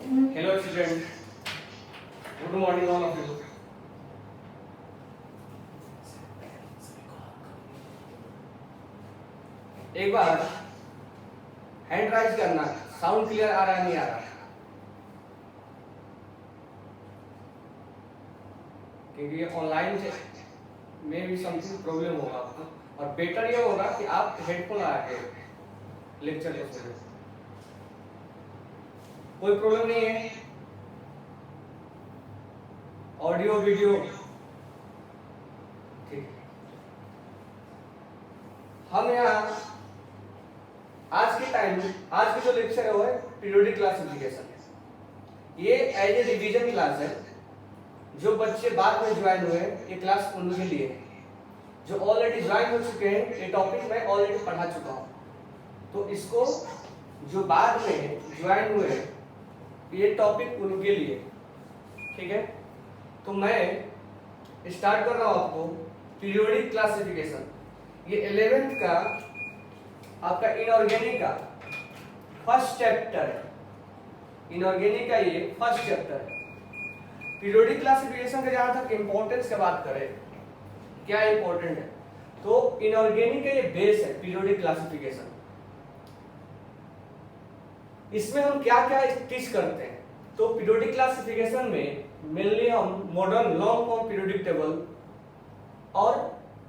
Hello student, good morning all of you. एक बार hand raise करना, sound clear आ रहा नहीं आ रहा, क्योंकि ऑनलाइन में भी समथिंग प्रॉब्लम होगा आपको, और बेटर ये होगा कि आप हेडफोन लगा के लेक्चर को सुनो। कोई प्रॉब्लम नहीं है, ऑडियो वीडियो ठीक है। हम यहाँ आज की जो लेक्चर है वो है पीरियोडिक क्लासिफिकेशन। ये एज ए रिवीजन क्लास है, जो बच्चे बाद में ज्वाइन हुए ये क्लास उनके लिए है। जो ऑलरेडी ज्वाइन हो चुके हैं ये टॉपिक मैं ऑलरेडी पढ़ा चुका हूँ, तो इसको जो बाद में ज्वाइन हुए ये टॉपिक उनके लिए, ठीक है। तो मैं स्टार्ट कर रहा हूँ आपको पीरियोडिक क्लासिफिकेशन। ये 11th का आपका इनऑर्गेनिक का फर्स्ट चैप्टर है। इनऑर्गेनिक का ये फर्स्ट चैप्टर है। पीरियोडिक क्लासिफिकेशन का जहां तक इंपॉर्टेंस की बात करें, क्या इंपॉर्टेंट है, तो इनऑर्गेनिक का ये बेस है पीरियोडिक क्लासिफिकेशन। इसमें हम क्या क्या टीच करते हैं, तो पीरियोडिक क्लासिफिकेशन में मेनली हम modern long form periodic table और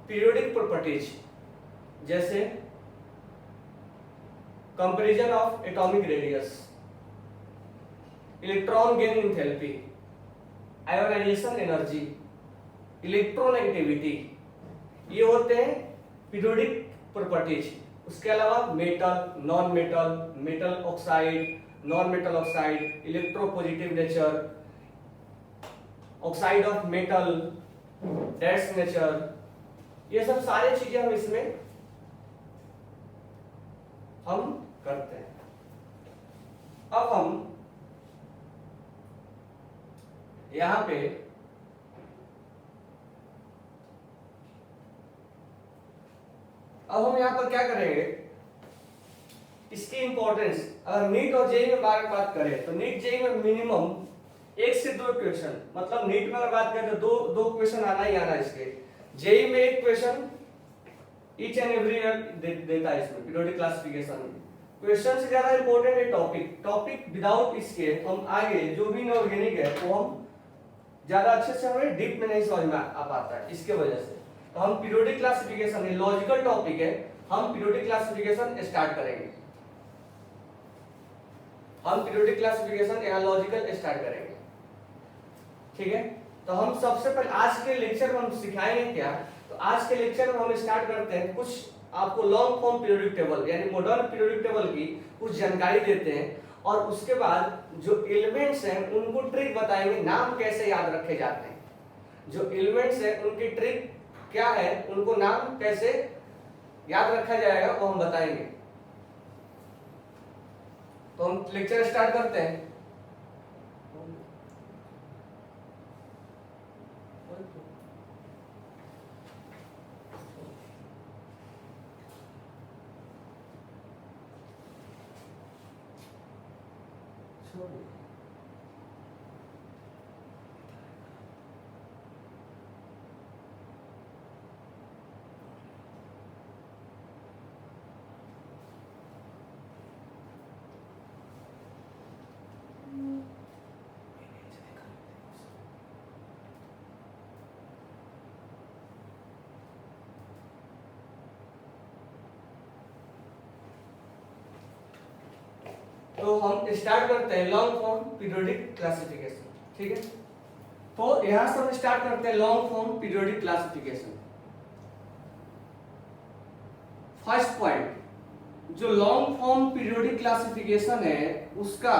पीरियोडिक प्रॉपर्टीज, जैसे comparison of atomic radius, electron gain enthalpy, ionization energy, electronegativity, ये होते हैं पीरियोडिक प्रॉपर्टीज। उसके अलावा metal, non metal, metal oxide, non metal oxide, electropositive nature, oxide of metal, डेड्स nature, ये सब सारी चीजें हम इसमें हम करते हैं। अब हम यहां पे पर क्या करेंगे, इसकी इंपॉर्टेंस अगर नीट और जेईई में बात करें तो नीट जेईई में मिनिमम 1 से 2 क्वेश्चन, मतलब नीट में अगर बात करें तो दो क्वेश्चन आना ही आना इसके। जेईई में 1 question each and every year देता है इसमें पीरियोडिक क्लासिफिकेशन में। क्वेश्चन से ज्यादा इंपॉर्टेंट है टॉपिक विदाउट इसके हम आगे जो भी इनऑर्गेनिक है वो हम ज्यादा अच्छे से हमें डीप में नहीं समझ में आ पाता है। इसके वजह से तो हम पीरियोडिक क्लासिफिकेशन, ये लॉजिकल टॉपिक है, हम पीरियोडिक क्लासिफिकेशन स्टार्ट करेंगे। हम पीरियोडिक क्लासिफिकेशन यहाँ लॉजिकल स्टार्ट करेंगे, ठीक है। तो हम सबसे पहले आज के लेक्चर में हम सिखाएंगे क्या, तो आज के लेक्चर में हम स्टार्ट करते हैं कुछ आपको लॉन्ग फॉर्म पीरियोडिक टेबल यानी मॉडर्न पीरियोडिक टेबल की कुछ जानकारी देते हैं, और उसके बाद जो एलिमेंट्स हैं उनको ट्रिक बताएंगे, नाम कैसे याद रखे जाते हैं। जो एलिमेंट्स हैं उनकी ट्रिक क्या है, उनको नाम कैसे याद रखा जाएगा वो हम बताएंगे। तो हम लेक्चर स्टार्ट करते हैं। तो हम स्टार्ट करते हैं लॉन्ग फॉर्म पीरियोडिक क्लासिफिकेशन, ठीक है। तो यहां से हम स्टार्ट करते हैं long form periodic classification. First point, जो लॉन्ग फॉर्म पीरियोडिक क्लासिफिकेशन है उसका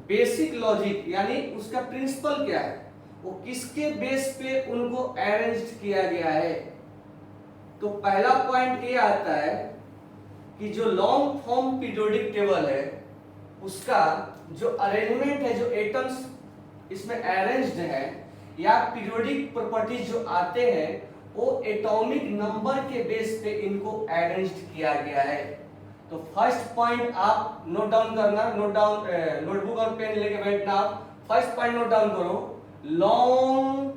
बेसिक लॉजिक यानी उसका प्रिंसिपल क्या है, वो किसके बेस पे उनको अरेंज किया गया है। तो पहला पॉइंट ये आता है कि जो लॉन्ग फॉर्म पीरियोडिक टेबल है उसका जो अरेंजमेंट है, जो एटम्स इसमें अरेंज्ड है या पीरियोडिक प्रॉपर्टीज जो आते हैं वो एटॉमिक नंबर के बेस पे इनको अरेंज्ड किया गया है। तो फर्स्ट पॉइंट आप नोट डाउन करना, नोट डाउन, नोटबुक और पेन लेके बैठना। आप फर्स्ट पॉइंट नोट डाउन करो, long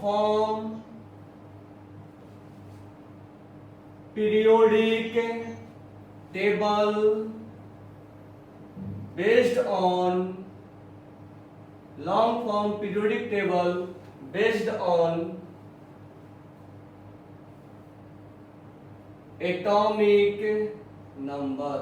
form periodic table based on long form periodic table based on atomic number.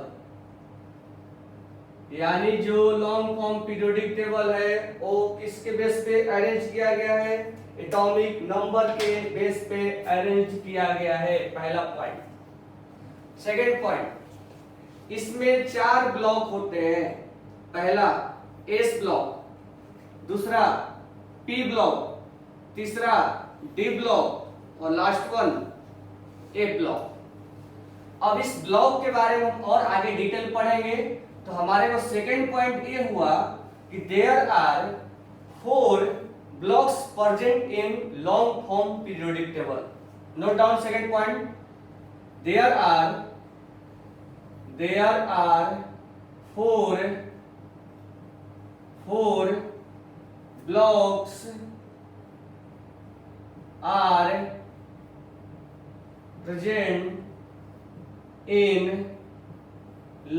यानी जो लॉन्ग फॉर्म पीरियोडिक टेबल है वो किसके बेस पे अरेंज किया गया है? एटॉमिक नंबर के बेस पे अरेंज किया गया है, पहला पॉइंट। सेकंड पॉइंट, इसमें 4 ब्लॉक होते हैं। पहला एस ब्लॉक, दूसरा पी ब्लॉक, तीसरा डी ब्लॉक और लास्ट वन ए ब्लॉक। अब इस ब्लॉक के बारे में हम और आगे डिटेल पढ़ेंगे। तो हमारे को सेकंड पॉइंट ये हुआ कि there are 4 blocks present in long form periodic table. Note down second point, there are 4 blocks are present in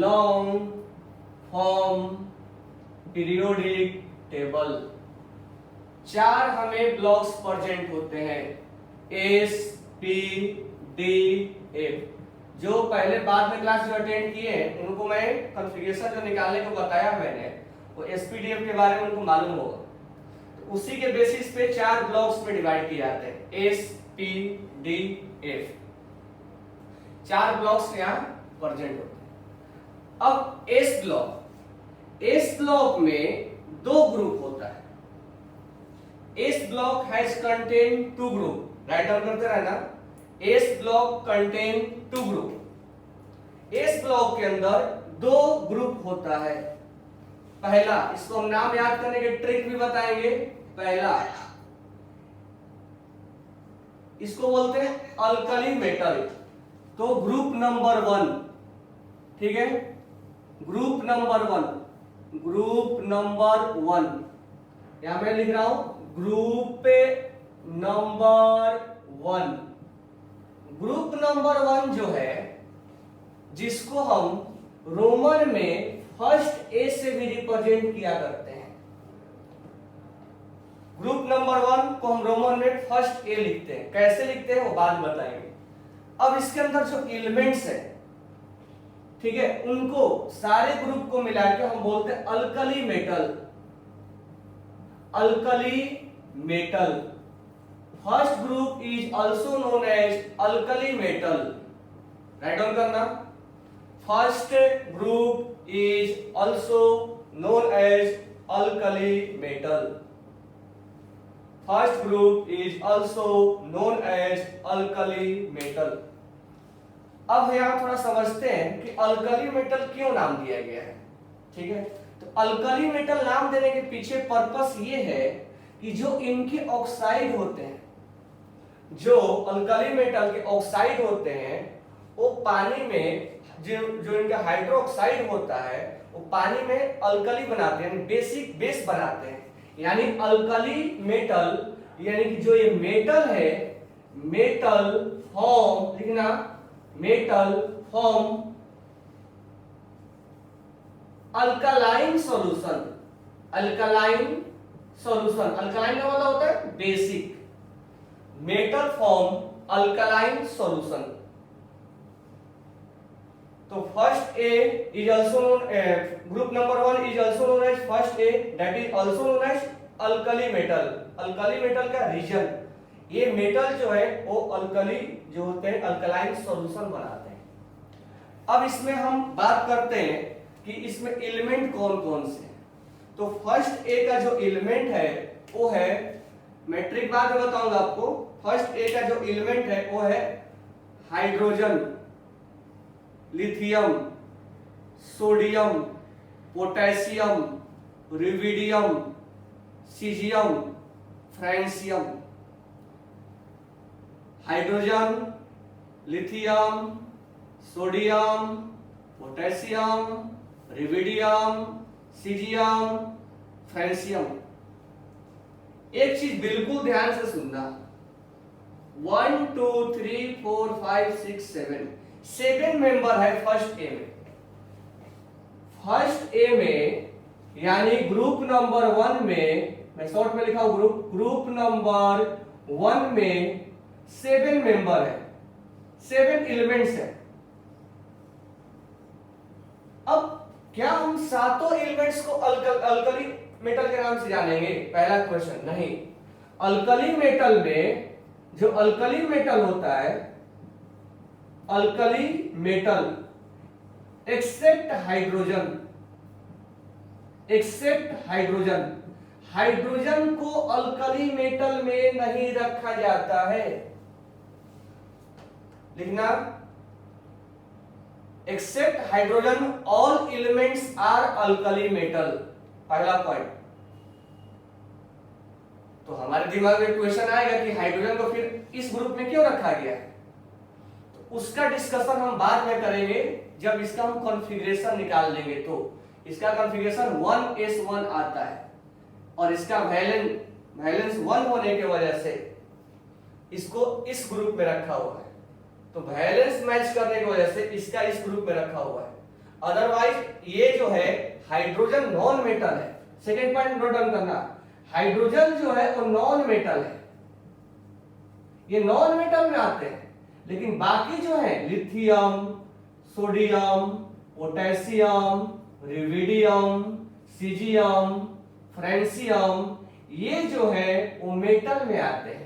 long form periodic table। 4 हमें ब्लॉक्स प्रेजेंट होते हैं, एस पी डी एफ। जो पहले बाद में क्लास जो अटेंड किए हैं उनको मैं कॉन्फ़िगरेशन जो निकालने को बताया मैंने, वो एसपीडीएफ के बारे में उनको मालूम होगा। तो उसी के बेसिस पे 4 ब्लॉक्स में डिवाइड किए जाते हैं, S P D F. 4 blocks यहाँ प्रेजेंट होते हैं। अब एस ब्लॉक में 2 ग्रुप होता है। S block has contain 2 group, write down करते रहना। S block contain 2 group. S block के अंदर 2 ग्रुप होता है। पहला, इसको हम नाम याद करने के ट्रिक भी बताएंगे। पहला, इसको बोलते हैं अल्कली मेटल। तो ग्रुप नंबर 1, ठीक है, ग्रुप नंबर 1 यहां मैं लिख रहा हूं ग्रुप नंबर 1। ग्रुप नंबर 1 जो है, जिसको हम रोमन में फर्स्ट ए से भी रिप्रेजेंट किया करते हैं। ग्रुप नंबर 1 को हम रोमन में फर्स्ट ए लिखते हैं। कैसे लिखते हैं वो बाद में बताएंगे। अब इसके अंदर जो एलिमेंट्स है, ठीक है, उनको सारे ग्रुप को मिला के हम बोलते हैं alkali metal. First group is also known as alkali metal. Write down करना, first group is also known as alkali metal. First group is also known as alkali metal. अब यहां थोड़ा समझते हैं कि अल्कली मेटल क्यों नाम दिया गया है, ठीक है। तो अल्कली मेटल नाम देने के पीछे पर्पस ये है कि जो इनके ऑक्साइड होते हैं, जो अल्कली मेटल के ऑक्साइड होते हैं, वो पानी में जो इनका हाइड्रोक्साइड होता है वो पानी में अल्कली बनाते हैं, यानी बेसिक बेस बनाते हैं। यानी अल्कली मेटल, यानी कि जो ये मेटल है, मेटल फॉर्म लिखना, metal form alkaline solution. Alkaline का मतलब होता है basic. Metal form alkaline solution. तो first A is also known, group number 1 is also known as first A, that is also known as alkali metal. Alkali metal का reason, ये metal जो है वो अल्कली जो होते हैं अल्कलाइन सॉल्यूशन बनाते हैं। अब इसमें हम बात करते हैं कि इसमें एलिमेंट कौन कौन से हैं। तो फर्स्ट ए का जो एलिमेंट है वो है, मैट्रिक बाद में बताऊंगा आपको। फर्स्ट ए का जो एलिमेंट है वो है hydrogen, lithium, sodium, potassium, rubidium, caesium, francium. Hydrogen, lithium, sodium, potassium, rubidium, caesium, francium. एक चीज बिल्कुल ध्यान से सुनना, 1 2 3 4 5 6 7 मेंबर है फर्स्ट ए में। फर्स्ट ए में यानी ग्रुप नंबर 1 में, मैं शॉर्ट में लिखा हूं ग्रुप नंबर 1 में 7 मेंबर है, 7 एलिमेंट्स है। अब क्या हम सातों एलिमेंट्स को अल्कली मेटल के नाम से जानेंगे? पहला क्वेश्चन, नहीं। अल्कली मेटल में जो अल्कली मेटल होता है, alkali metal except hydrogen, except hydrogen, hydrogen को अल्कली मेटल में नहीं रखा जाता है। लिखना, except hydrogen all elements are alkali metal, पहला पॉइंट। तो हमारे दिमाग में क्वेश्चन आएगा कि हाइड्रोजन को फिर इस ग्रुप में क्यों रखा गया है? तो उसका डिस्कशन हम बाद में करेंगे जब इसका हम कॉन्फ़िगरेशन निकाल लेंगे। तो इसका कॉन्फ़िगरेशन 1s1 आता है और इसका वैलेंस 1 होने की वजह से इसको इस ग्रुप में रखा हुआ है। तो वैलेंस मैच करने की वजह से इसका इस ग्रुप में रखा हुआ है। अदरवाइज ये जो है हाइड्रोजन नॉन मेटल है। सेकेंड पॉइंट नोट डाउन करना, हाइड्रोजन जो है वो नॉन मेटल है, ये नॉन मेटल में आते हैं। लेकिन बाकी जो है lithium, sodium, potassium, rubidium, caesium, francium, ये जो है वो मेटल में आते हैं,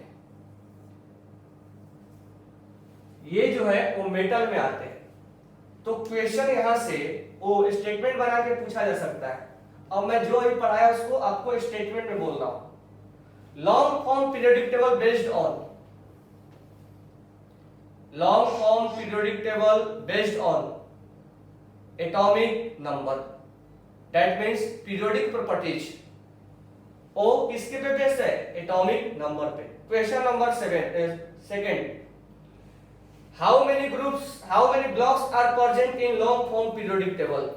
ये जो है वो मेटल में आते हैं। तो क्वेश्चन यहां से वो स्टेटमेंट बना के पूछा जा सकता है। अब मैं जो अभी पढ़ाया उसको आपको स्टेटमेंट में बोल रहा हूं। Long form periodic table based on, long form periodic table based on atomic number, that means periodic properties. ओ किसके पे बेस्ड है? एटॉमिक नंबर पे। Question number 7 second, how many blocks are present in long form periodic table?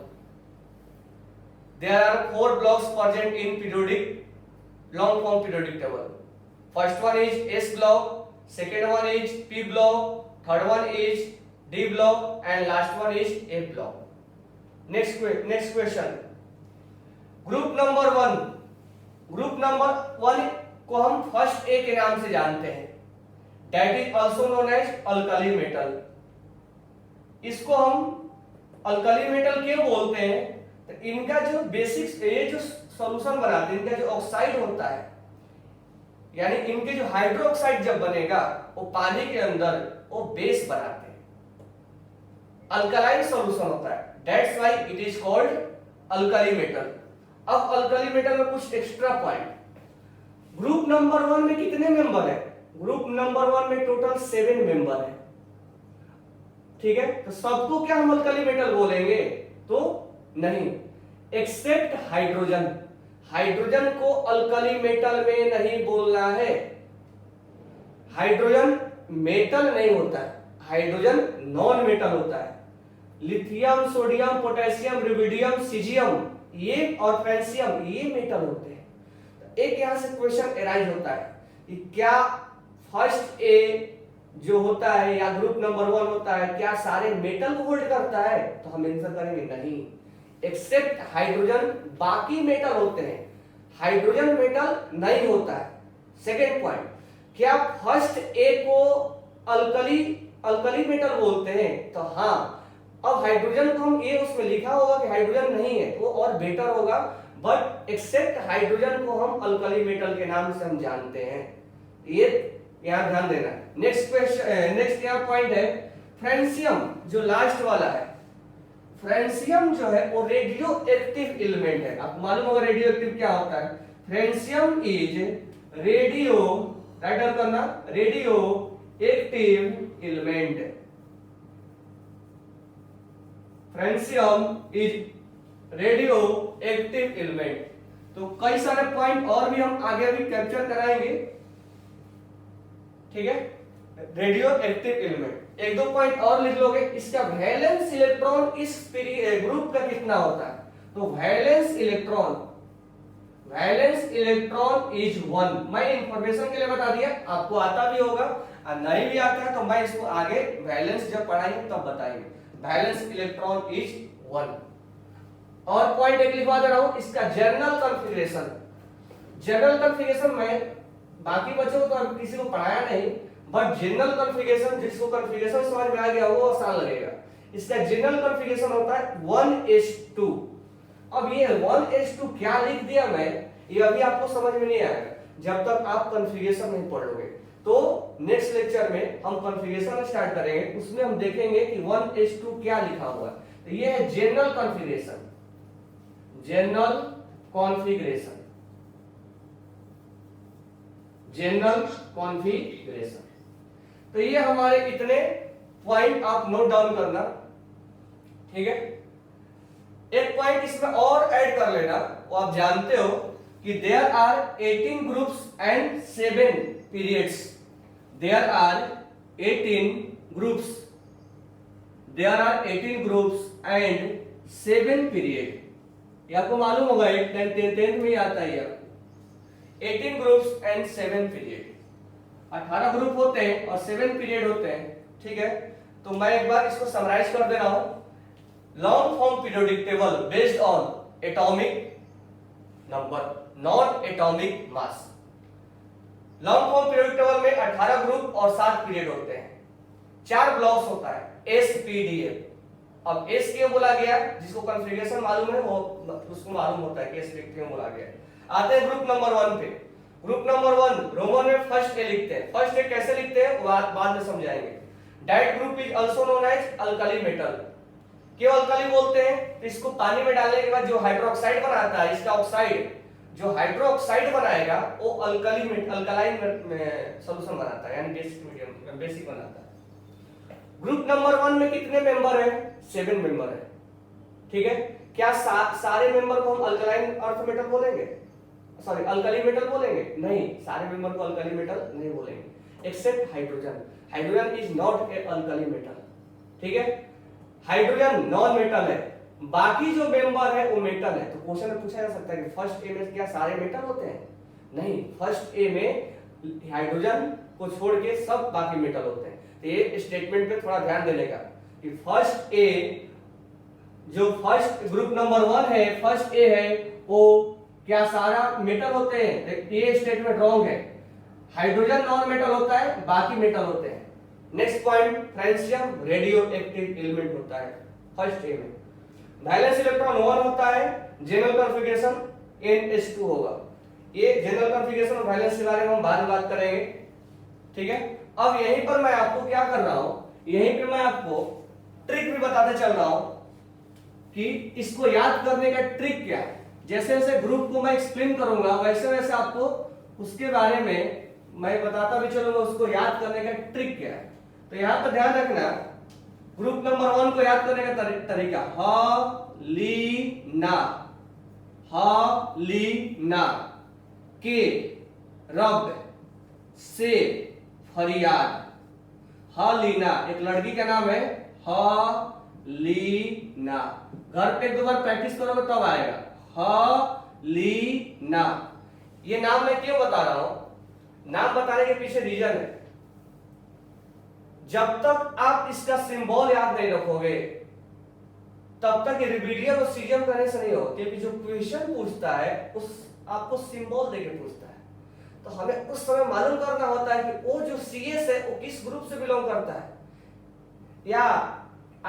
There are 4 blocks present in long form periodic table. First one is S block, second one is P block, third one is D block, and last one is A block. Next question. Group number 1 को हम first A के नाम से जानते हैं, that is also known as alkali metal. इसको हम alkali metal क्यों बोलते हैं? तो इनका जो बेसिक्स, ये जो सॉल्यूशन बनाते हैं, इनका जो ऑक्साइड होता है, यानी इनके जो हाइड्रोक्साइड जब बनेगा वो पानी के अंदर वो बेस बनाते हैं, अल्कलाइन सॉल्यूशन होता है, that's why it is called alkali metal. अब अल्कली मेटल में कुछ एक्स्ट्रा पॉइंट, ग्रुप नंबर 1 में कितने मेंबर है? ग्रुप नंबर 1 में टोटल 7 मेंबर है, ठीक है। तो सबको क्या हम अल्कली मेटल बोलेंगे? तो नहीं, एक्सेप्ट हाइड्रोजन, हाइड्रोजन को अल्कली मेटल में नहीं बोलना है। हाइड्रोजन मेटल नहीं होता है, हाइड्रोजन नॉन मेटल होता है। Lithium, sodium, potassium, rubidium, caesium ये और फ्रेंसियम ये मेटल होते हैं। एक यहां से क्वेश्चन अराइज होता है कि क्या फर्स्ट ए जो होता है या ग्रुप नंबर 1 होता है क्या सारे मेटल को होल्ड करता है? तो हम आंसर करेंगे नहीं, एक्सेप्ट हाइड्रोजन बाकी मेटल होते हैं, हाइड्रोजन मेटल नहीं होता है। सेकेंड पॉइंट, क्या फर्स्ट ए को अल्कली मेटल बोलते हैं? तो हाँ। अब हाइड्रोजन को हम ये उसमें लिखा होगा कि हाइड्रोजन नहीं है वो और बेटर होगा, बट एक्सेप्ट हाइड्रोजन को हम अल्कली मेटल के नाम से हम जानते हैं, ये यहां ध्यान देना। नेक्स्ट क्वेश्चन, नेक्स्ट यहाँ पॉइंट है फ्रेंसियम, जो लास्ट वाला है। फ्रेंसियम जो है वो रेडियो एक्टिव एलिमेंट है। आपको मालूम होगा रेडियो एक्टिव क्या होता है? Francium is radio, write down करना, radioactive element. Francium is radioactive element. तो कई सारे पॉइंट और भी हम आगे भी कैप्चर कराएंगे, ठीक है। Radio active element. एक दो पॉइंट और लिख लोगे, इसका वैलेंस इलेक्ट्रॉन इस ग्रुप का कितना होता है, तो वैलेंस इलेक्ट्रॉन इज 1। मैं इंफॉर्मेशन के लिए बता दिया, आपको आता भी होगा और नहीं भी आता है तो मैं इसको आगे वैलेंस जब पढ़ाएंगे तब बताएंगे। Valence electron is 1। और पॉइंट एक लिखवा दे रहा हूं, इसका जनरल कॉन्फ़िगरेशन में बाकी बच्चों को तो किसी को पढ़ाया नहीं, बट जनरल कॉन्फ़िगरेशन, जिसको कॉन्फ़िगरेशन समझ में आ गया वो आसान लगेगा। इसका जनरल कॉन्फ़िगरेशन होता है 1:2। अब ये 1:2 क्या लिख दिया मैं, ये अभी आपको समझ में नहीं आएगा जब तक आप कॉन्फ़िगरेशन नहीं पढ़ लोगे। तो नेक्स्ट लेक्चर में हम कॉन्फ़िगरेशन स्टार्ट करेंगे, उसमें हम देखेंगे कि 1:2 क्या लिखा हुआ है। तो ये है जनरल कॉन्फ़िगरेशन। तो ये हमारे इतने पॉइंट आप नोट डाउन करना, ठीक है। एक पॉइंट इसमें और ऐड कर लेना, वो आप जानते हो कि there are 18 groups and 7 periods. There are 18 groups and 7 period. ये आपको मालूम होगा, 10th में ही आता है आपको। 18 ग्रुप्स एंड 7 पीरियड। 18 ग्रुप होते हैं और 7 पीरियड होते हैं, ठीक है। तो मैं एक बार इसको समराइज कर दे रहा हूं। Long form periodic table based on atomic number, non atomic mass. Long form periodic table में 18 ग्रुप और 7 पीरियड होते हैं। 4 ब्लॉक्स होता है, SPDF। अब एस क्यों बोला गया, जिसको कॉन्फ़िगरेशन मालूम है वो उसको मालूम होता है कि एस क्यों बोला गया। आते हैं ग्रुप नंबर 1 पे। ग्रुप नंबर 1 रोमन में फर्स्ट ए लिखते हैं। फर्स्ट ए कैसे लिखते हैं वो बाद में समझाएंगे। Diet group is also known as alkali metal. क्यों अल्कली बोलते हैं, तो इसको पानी में डालने के बाद जो हाइड्रोक्साइड बनाता है, इसका ऑक्साइड जो हाइड्रोक्साइड बनाएगा वो अल्कलाइन सॉल्यूशन बनाता है, यानी बेसिक बनाता है। ग्रुप नंबर 1 में कितने मेंबर हैं, 7 मेंबर है, ठीक है। क्या सारे मेंबर को हम अल्कलाइन अर्थ मेटल बोलेंगे, सॉरी अल्कली मेटल बोलेंगे? नहीं, सारे मेंबर को अल्कली मेटल नहीं बोलेंगे except hydrogen. Hydrogen is not a alkali metal, ठीक है। हाइड्रोजन नॉन मेटल है, बाकी जो मेंबर है वो मेटल है। तो क्वेश्चन में पूछा जा सकता है कि फर्स्ट ए में क्या सारे मेटल होते हैं? नहीं, फर्स्ट ए में हाइड्रोजन को छोड़ के सब बाकी मेटल होते हैं। तो ये स्टेटमेंट पे थोड़ा ध्यान देने का कि फर्स्ट ए जो फर्स्ट ग्रुप नंबर 1 है, फर्स्ट ए है, वो क्या सारा मेटल होते हैं? ये स्टेटमेंट रॉन्ग है। हाइड्रोजन नॉन मेटल होता है, बाकी मेटल होते हैं। Next point, francium radio active element होता है फर्स्ट ए में। वैलेंस इलेक्ट्रॉन 1 होता है। जनरल कॉन्फ़िगरेशन NH2 होगा। ये जनरल कॉन्फ़िगरेशन और वैलेंस के बारे में हम बाद में बात करेंगे, ठीक है। अब यहीं पर मैं आपको क्या कर रहा हूं, यहीं पे मैं आपको ट्रिक भी बताते चल रहा हूं कि इसको याद करने का ट्रिक क्या है। जैसे जैसे ग्रुप को मैं एक्सप्लेन करूंगा वैसे वैसे आपको उसके बारे में मैं बताता भी चलूंगा, उसको याद करने का ट्रिक क्या है। तो यहां पर ध्यान रखना, ग्रुप नंबर 1 को याद करने का तरीका, हलीना, के रब्द, से फरियाद। हलीना एक लड़की का नाम है, हलीना। घर पे एक दो बार प्रैक्टिस करोगे तब आएगा, हलीना। ये नाम मैं क्यों बता रहा हूं, नाम बताने के पीछे रीजन है। जब तक आप इसका सिंबल याद नहीं रखोगे तब तक ये रिबेलियन और सीजन करने से नहीं होगा, क्योंकि जो क्वेश्चन पूछता है उस आपको सिंबल देके पूछता है। तो हमें उस समय मालूम करना होता है कि वो जो CS है वो किस ग्रुप से बिलोंग करता है, या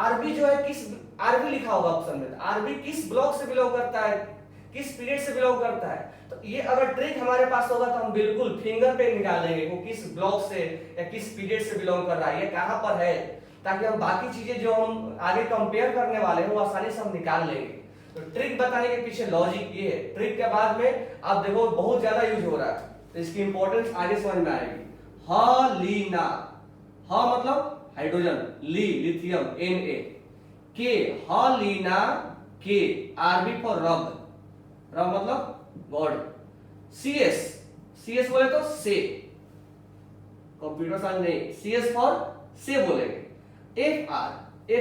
RB जो है किस, RB लिखा होगा ऑप्शन में, RB किस ब्लॉक से बिलोंग करता है, किस पीरियड से बिलोंग करता है। तो ये अगर ट्रिक हमारे पास होगा तो हम बिल्कुल फिंगर पे निकाल लेंगे वो किस ब्लॉक से या किस पीरियड से बिलोंग कर रहा है, ये कहां पर है, ताकि हम बाकी चीजें जो हम आगे कंपेयर करने वाले हैं वो आसानी से हम निकाल लेंगे। तो ट्रिक बताने के पीछे लॉजिक ये है। ट्रिक के बाद में आप देखो बहुत ज्यादा यूज हो रहा है, तो इसकी इंपॉर्टेंस आगे समझ में आएगी। हलीना, ह मतलब हाइड्रोजन, लिथियम Na, के हलीना, के RB फॉर रब, रब मतलब गॉड, CS बोले तो से कंप्यूटर साइंस नहीं, CS फॉर से बोलेंगे। एफ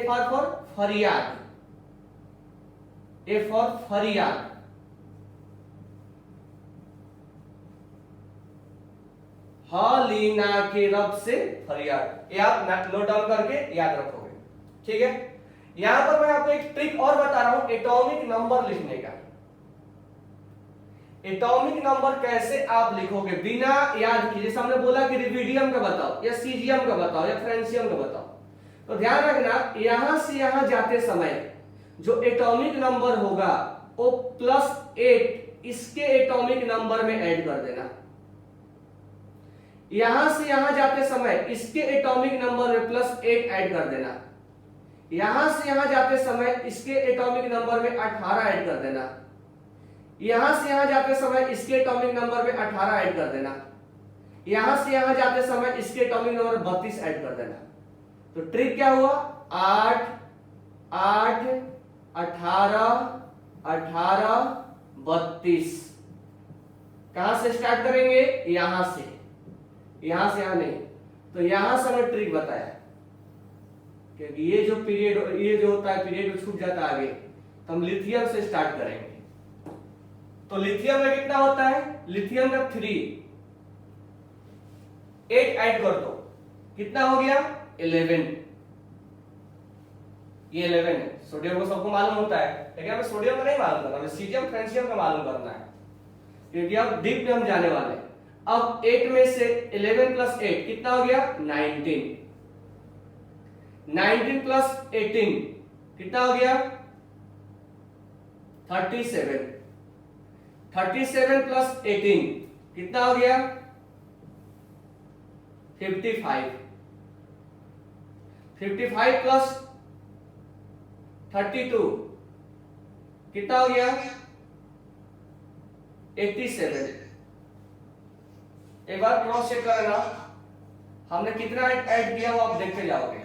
आर फॉर फरियाद, ए फॉर फरियाद। हलीना के रब से फरियाद, ये आप नोट डाउन करके याद रखोगे, ठीक है। यहां पर मैं आपको एक ट्रिक और बता रहा हूं एटॉमिक नंबर लिखने का। एटॉमिक नंबर कैसे आप लिखोगे बिना याद किए, जैसे हमने बोला कि रिविडियम का बताओ या सीजियम का बताओ या फ्रेंसियम का बताओ, तो ध्यान रखना यहां से यहां जाते समय जो एटॉमिक नंबर होगा वो +8 इसके एटॉमिक नंबर में ऐड कर देना। यहां से यहां जाते समय इसके एटॉमिक नंबर में +8 ऐड कर देना। यहां से यहां जाते समय इसके एटॉमिक नंबर में 18 ऐड कर देना। यहां से यहां जाते समय इसके एटॉमिक नंबर में 18 ऐड कर देना। यहां से यहां जाते समय इसके एटॉमिक नंबर 32 ऐड कर देना। तो ट्रिक क्या हुआ, 8 8 18 18 32। कहां से स्टार्ट करेंगे, यहां से यहां नहीं, तो यहां से हमने ट्रिक बताया क्योंकि ये जो पीरियड ये जो होता है पीरियड छूट जाता है आगे, तो हम लिथियम से स्टार्ट करेंगे। तो लिथियम में कितना होता है, लिथियम का 3 8 ऐड कर दो, कितना हो गया 11। ये 11 है। सोडियम को सबको मालूम होता है, लेकिन हमें सोडियम का नहीं मालूम करना, हमें सीजियम फ्रेंसियम का मालूम करना है क्योंकि अब डीप में हम जाने वाले हैं। अब 8 में से 11 + 8 कितना हो गया 19। 19 + 18 कितना हो गया 37। 37 + 18 कितना हो गया 55। 55 + 32 कितना हो गया 87। एक बार क्रॉस चेक करना हमने कितना ऐड किया वो आप देखते जाओगे।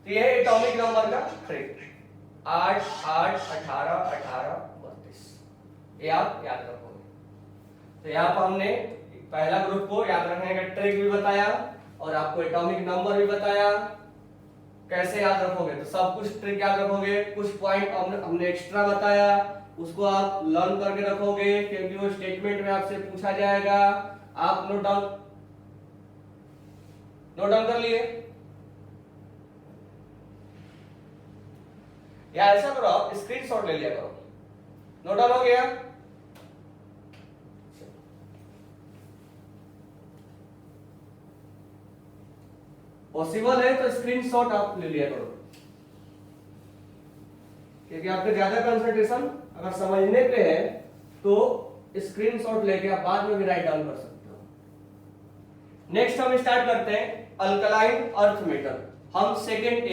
तो ये एटॉमिक नंबर का ट्रिक 8 8 18 18 32, ये आप याद रखोगे। तो यहाँ पर हमने पहला ग्रुप को याद रखने का ट्रिक भी बताया और आपको एटॉमिक नंबर भी बताया कैसे याद रखोगे। तो सब कुछ ट्रिक याद रखोगे, कुछ पॉइंट हमने एक्स्ट्रा बताया उसको आप लर्न करके रखोगे क्योंकि वो स्टेटमेंट में आपसे पूछा जाएगा। आप नोट डाउन कर लिए या ऐसा करो आप स्क्रीनशॉट ले लिया करो। नोट डाउन हो गया, पॉसिबल है तो स्क्रीनशॉट आप ले लिया करो क्योंकि आपका ज्यादा कंसंट्रेशन अगर समझने पे है तो स्क्रीनशॉट लेके आप बाद में भी राइट डाउन कर सकते हो। नेक्स्ट हम स्टार्ट करते हैं अल्कलाइन अर्थ मेटल। हम सेकेंड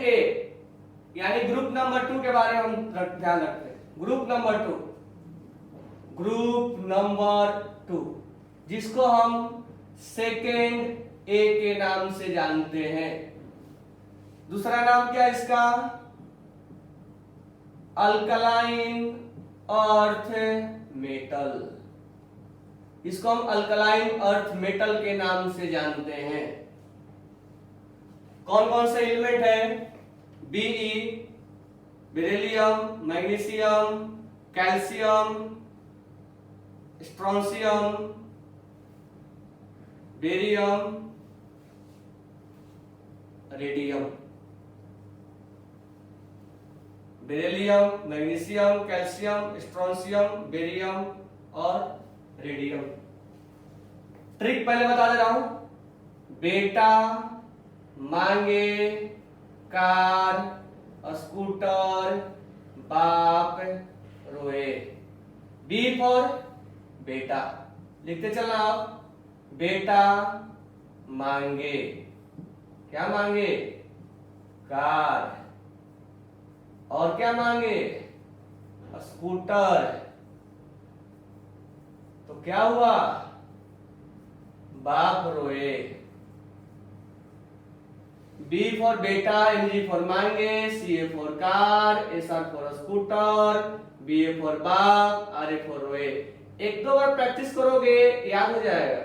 ए यानी ग्रुप नंबर 2 के बारे में हम ध्यान रखते हैं। ग्रुप नंबर 2 जिसको हम सेकेंड ए के नाम से जानते हैं। दूसरा नाम क्या है इसका, अल्कलाइन अर्थ मेटल। इसको हम अल्कलाइन अर्थ मेटल के नाम से जानते हैं। कौन कौन से एलिमेंट है, Be, beryllium, magnesium, calcium, strontium, barium, radium. Beryllium, magnesium, calcium, strontium, barium और रेडियम। ट्रिक पहले बता दे रहा हूं, बेटा मांगे कार स्कूटर बाप रोए। बी फॉर बेटा, लिखते चलना आप, बेटा मांगे, क्या मांगे, कार, और क्या मांगे, स्कूटर। तो क्या हुआ, बाप रोए। B for beta, MG for mangus, CA for car, SR for scooter, BA for Bagh, RA for रोए। एक दो बार प्रैक्टिस करोगे याद हो जाएगा।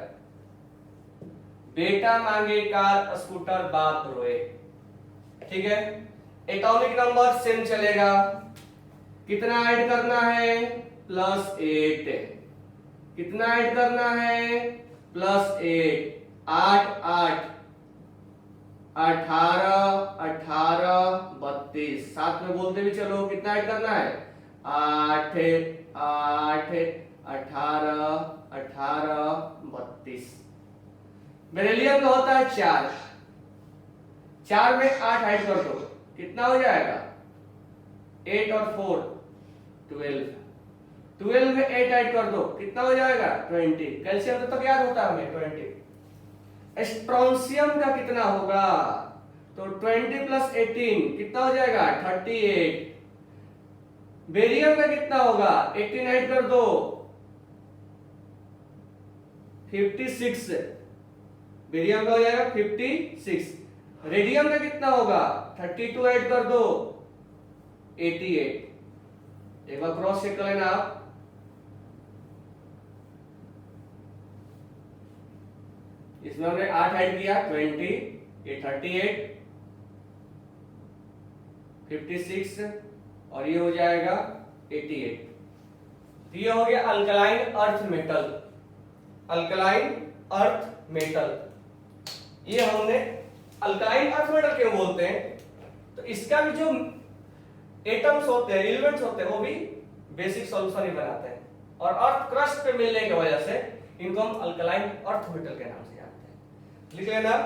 बेटा, मांगे, कार, स्कूटर, बाग, रोए। ठीक है, एटॉमिक नंबर सेम चलेगा। कितना ऐड करना है? +8। कितना ऐड करना है? +8। 8 8 18 18 32। साथ में बोलते भी चलो, कितना ऐड करना है? 8 8 18 18 32। बेरिलियम का होता है 4। 4 में 8 ऐड कर दो, कितना हो जाएगा? 8 और 4 12। 12 में 8 ऐड कर दो, कितना हो जाएगा? 20। कैल्शियम तो तक याद होता है हमें 20। स्ट्रोंशियम का कितना होगा? तो 20 + 18 कितना हो जाएगा? 38। बेरियम का कितना होगा? 18 ऐड कर दो, 56। बेरियम का हो जाएगा 56। रेडियम का कितना होगा? 32 ऐड कर दो, 88। एक बार क्रॉस चेक कर लेना आप। इसमें हमने 8 ऐड किया, 20, ये 38, 56 और ये हो जाएगा 88। तो ये हो गया alkaline earth metal. Alkaline earth metal, ये हमने अल्कलाइन अर्थ मेटल क्यों बोलते हैं? तो इसका भी जो एटम्स होते हैं, एलिमेंट्स होते हैं, वो भी बेसिक सॉल्यूशन ही बनाते हैं। और अर्थ क्रस्ट पे मिलने की वजह से इनको हम अल्कलाइन अर्थ मेटल के नाम से जानते हैं। लिख लेना,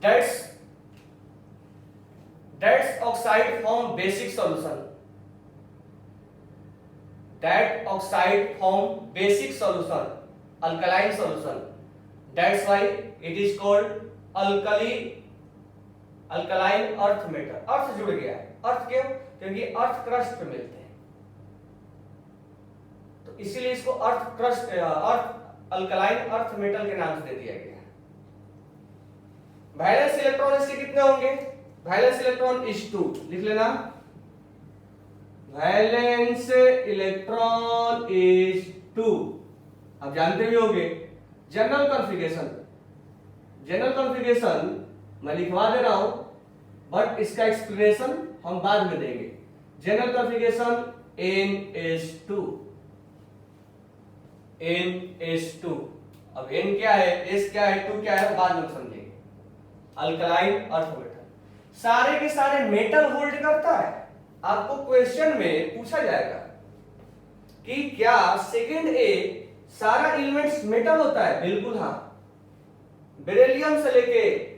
that's oxide form basic solution. That oxide form basic solution, alkaline solution. That's why it is called alkaline earth metal. Earth जुड़ गया है, अर्थ क्यों? क्योंकि अर्थ क्रस्ट पे मिलते हैं, तो इसीलिए इसको अर्थ अल्कलाइन अर्थ मेटल के नाम से दे दिया गया है। वैलेंस इलेक्ट्रॉन इसके कितने होंगे? Valence electron is 2। लिख लेना, वैलेंस इलेक्ट्रॉन इज 2। आप जानते भी होंगे जनरल कॉन्फ़िगरेशन मैं लिखवा दे रहा हूं, बट इसका एक्सप्लेनेशन हम बाद में देंगे। General configuration NH2। NH2। अब N क्या है, S क्या है, 2 क्या है, बाद में समझेंगे। अल्कलाइन अर्थ मेटल सारे के सारे मेटल होल्ड करता है। आपको क्वेश्चन में पूछा जाएगा कि क्या सेकंड ए सारा एलिमेंट्स मेटल होता है? बिल्कुल हाँ। बेरिलियम से लेके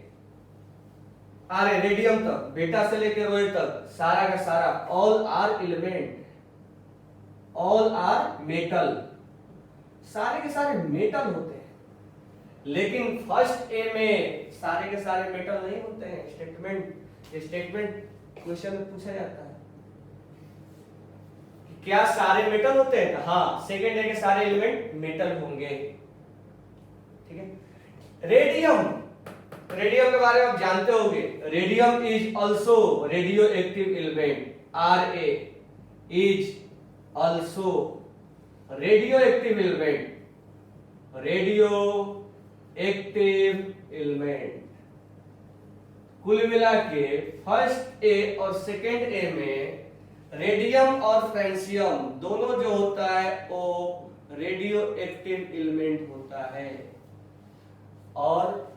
रेडियम तक, बेटा से लेके रोए तक, सारा का सारा all are element, all are metal. सारे के सारे मेटल होते हैं, लेकिन फर्स्ट ए में सारे के सारे मेटल नहीं होते हैं। स्टेटमेंट क्वेश्चन में पूछा जाता है कि क्या सारे मेटल होते हैं? हाँ, सेकेंड ए के सारे एलिमेंट मेटल होंगे। ठीक है। रेडियम के बारे में आप जानते होंगे। Radium is also radio active element. Ra is also radio active element. Radio active element. कुल मिला के फर्स्ट ए और सेकेंड ए में रेडियम और फ्रेंशियम दोनों जो होता है वो रेडियो एक्टिव एलिमेंट होता है। और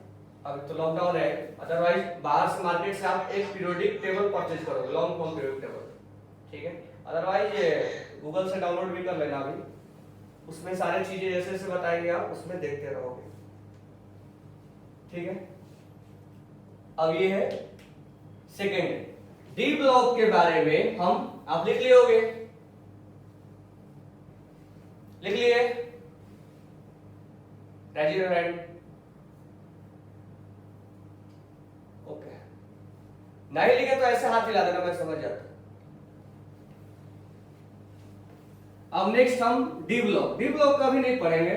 अभी तो लॉकडाउन है, अदरवाइज बाहर से मार्केट से आप एक पीरियोडिक टेबल परचेज करोगे, लॉन्ग फॉर्म पीरियोडिक टेबल। ठीक है, अदरवाइज ये गूगल से डाउनलोड भी कर लेना। अभी उसमें सारी चीजें जैसे जैसे बताएंगे आप उसमें देखते रहोगे। ठीक है, अब ये है सेकेंड। डी ब्लॉक के बारे में हम आप लिख लिए होंगे, लिख लिए रेजिडेंट। ओके, नहीं लिखे तो ऐसे हाथ हिला देना, मैं समझ जाता। अब नेक्स्ट हम डी ब्लॉक। डी ब्लॉक का भी नहीं पढ़ेंगे,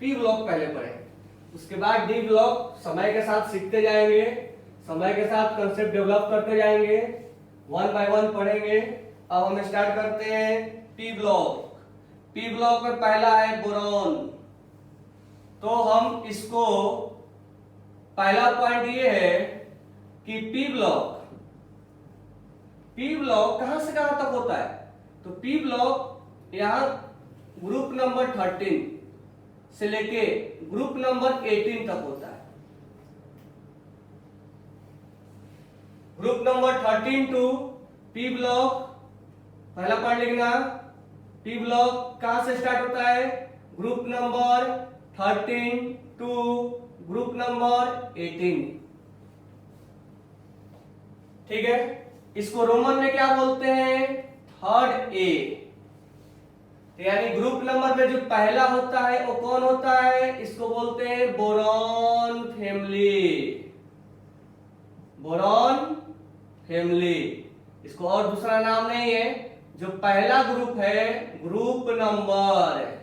पी ब्लॉक पहले पढ़ेंगे, उसके बाद डी ब्लॉक समय के साथ सीखते जाएंगे। समय के साथ कंसेप्ट डेवलप करते जाएंगे, वन बाय वन पढ़ेंगे। अब हम स्टार्ट करते हैं पी ब्लॉक। पी ब्लॉक में पहला है बोरॉन। तो हम इसको पहला पॉइंट ये है कि पी ब्लॉक कहां से कहां तक होता है? तो पी ब्लॉक यहां ग्रुप नंबर 13 से लेके ग्रुप नंबर 18 तक होता है। Group number 13 to P block, पहला पॉइंट लिखना, पी ब्लॉक कहां से स्टार्ट होता है? Group number 13 to group number 18। ठीक है, इसको रोमन में क्या बोलते हैं? Third A. यानी ग्रुप नंबर में जो पहला होता है वो कौन होता है? इसको बोलते हैं बोरॉन फैमिली। बोरॉन फैमिली, इसको और दूसरा नाम नहीं है। जो पहला ग्रुप है ग्रुप नंबर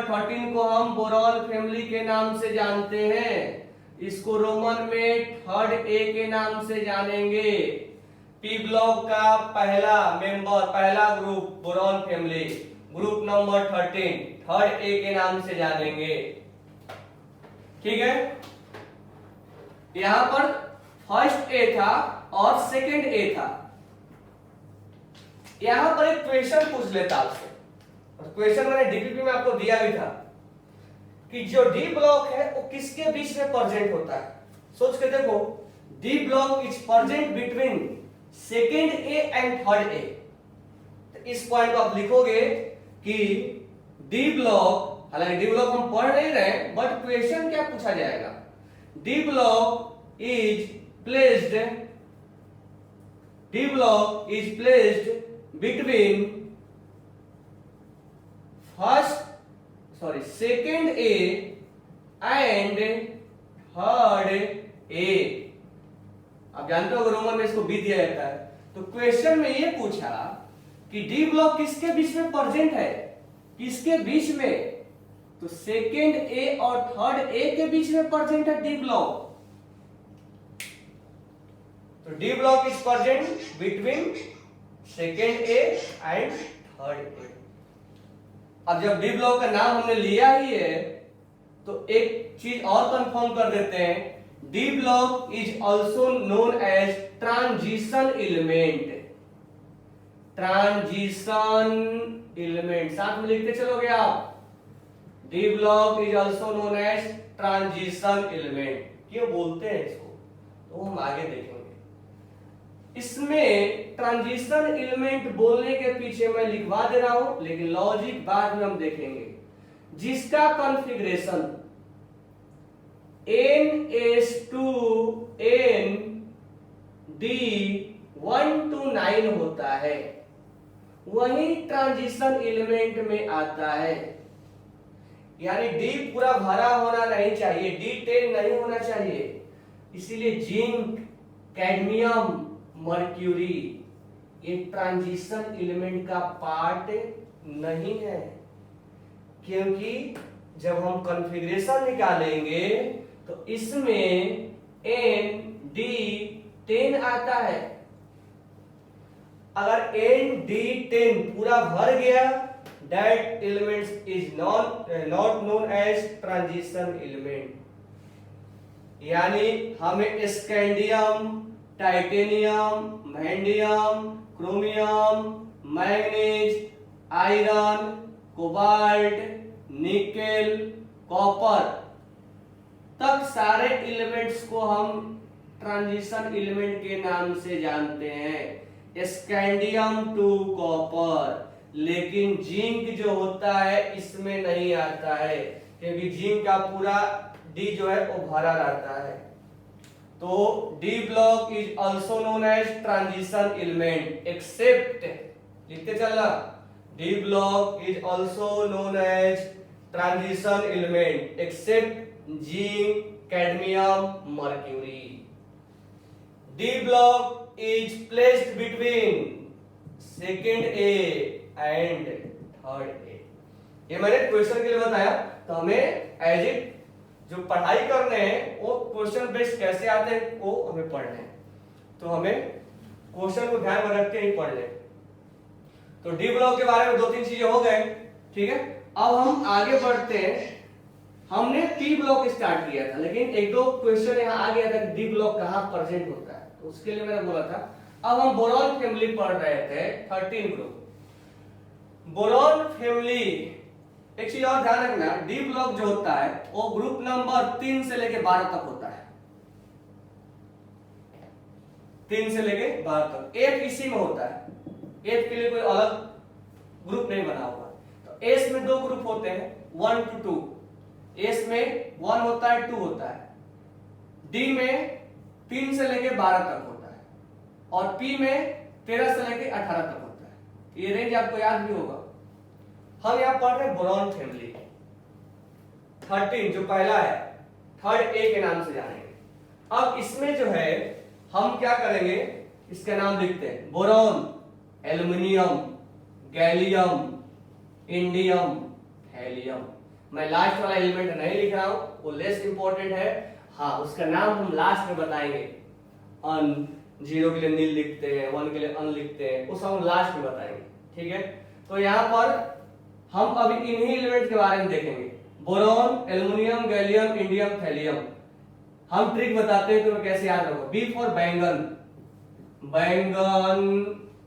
13 को हम बोरॉन फैमिली के नाम से जानते हैं। इसको रोमन में थर्ड ए के नाम से जानेंगे। पी ब्लॉक का पहला group boron family, group number 13 third A के नाम से जानेंगे। ठीक है, यहां पर फर्स्ट ए था और सेकंड ए था। यहां पर एक क्वेश्चन पूछ लेता आपसे, और क्वेश्चन मैंने डीपीपी में आपको दिया भी था कि जो डी ब्लॉक है वो किसके बीच में प्रेजेंट होता है? सोच के देखो, D block is present between second A and third ए। तो इस पॉइंट को आप लिखोगे कि डी ब्लॉक, हालांकि डी ब्लॉक हम पढ़ नहीं रहे, बट क्वेश्चन क्या पूछा जाएगा? D block is placed between second A and third ए। आप जानते हो रोमन में इसको बी दिया जाता है। तो क्वेश्चन में ये पूछा कि डी ब्लॉक किसके बीच में प्रेजेंट है? किसके बीच में? तो सेकंड ए और थर्ड ए के बीच में प्रेजेंट है डी ब्लॉक। तो D block is present between second A and third ए। अब जब डी ब्लॉक का नाम हमने लिया ही है तो एक चीज और कंफर्म कर देते हैं, D block is also known as transition element. साथ में लिखते चलोगे आप, D block is also known as transition element. क्यों बोलते हैं इसको तो हम आगे देखेंगे। इसमें ट्रांजिशन एलिमेंट बोलने के पीछे मैं लिखवा दे रहा हूं, लेकिन लॉजिक बाद में हम देखेंगे। जिसका कॉन्फ़िगरेशन NS2ND1 to 9 होता है वही ट्रांजिशन एलिमेंट में आता है। यानी डी पूरा भरा होना नहीं चाहिए, D10 नहीं होना चाहिए। इसीलिए जिंक, कैडमियम, मर्क्यूरी ये ट्रांजिशन एलिमेंट का पार्ट नहीं है, क्योंकि जब हम कॉन्फ़िगरेशन निकालेंगे तो इसमें ND10 आता है। अगर ND10 पूरा भर गया, that element is not known as transition element। यानी हमें scandium, titanium, vanadium, chromium, manganese, iron, cobalt, nickel, copper तक सारे एलिमेंट्स को हम ट्रांजिशन एलिमेंट के नाम से जानते हैं, स्कैंडियम टू कॉपर। लेकिन जिंक जो होता है इसमें नहीं आता है, क्योंकि जिंक का पूरा डी जो है वो भरा रहता है। तो D block is also known as transition element except, लिखते चलना, D block is also known as transition element except zinc, cadmium, mercury. D block is placed between second A and third A. ये मैंने question के लिए बताया। तो हमें as it जो पढ़ाई करने हैं वो क्वेश्चन बेस्ड कैसे आते हैं वो हमें पढ़ने हैं, तो हमें क्वेश्चन को ध्यान में रख के ही पढ़ लें। तो डी ब्लॉक के बारे में 2-3 चीजें हो गए, ठीक है। अब हम आगे बढ़ते हैं। हमने पी ब्लॉक स्टार्ट किया था, लेकिन एक दो क्वेश्चन यहाँ आ गया था कि डी ब्लॉक कहाँ प्रेजेंट होता है, तो उसके लिए मैंने बोला था। अब हम बोरॉन फैमिली पढ़ रहे थे, 13 ग्रुप बोरॉन फैमिली। एक चीज और ध्यान रखना, डी ब्लॉक जो होता है वो ग्रुप नंबर 3 से लेके 12 तक होता है, 3 से लेके 12 तक। 8 इसी में होता है, 8 के लिए कोई अलग ग्रुप नहीं बना हुआ। तो एस में 2 ग्रुप होते हैं, 1 to 2। एस में 1 होता है, 2 होता है। डी में 3 से लेके 12 तक होता है, और पी में 13 से लेके 18 तक होता है। ये रेंज आपको याद भी होगा। हम यहां पढ़ रहे हैं बोरॉन फैमिली 13, जो पहला है, थर्ड ए के नाम से जानेंगे। अब इसमें जो है हम क्या करेंगे, इसका नाम लिखते हैं boron, aluminium, gallium, indium, helium. मैं लास्ट वाला एलिमेंट नहीं लिख रहा हूं, वो लेस इंपॉर्टेंट है। हाँ, उसका नाम हम लास्ट में बताएंगे। अन 0 के लिए नील लिखते हैं, 1 के लिए अन लिखते हैं, उस हम लास्ट में बताएंगे, ठीक है। तो यहाँ पर हम अभी इन्हीं एलिमेंट के बारे में देखेंगे, boron, aluminium, gallium, indium, thallium. हम ट्रिक बताते हैं, तुम्हें कैसे याद रखो। बी फॉर बैंगन, बैंगन।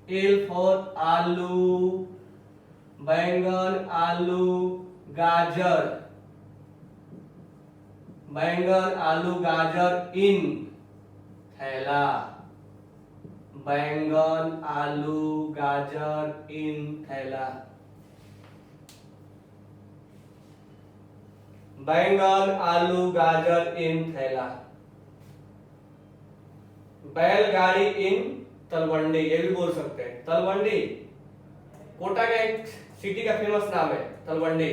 एल फॉर आलू, बैंगन, आलू, गाजर, बैंगन, आलू, गाजर इन थैला, बैंगन, आलू, गाजर इन थैला, बैंगन, आलू, गाजर इन थैला, बैलगाड़ी इन तलवंडी। ये भी बोल सकते हैं, तलवंडी कोटा का एक सिटी का फेमस नाम है, तलवंडी।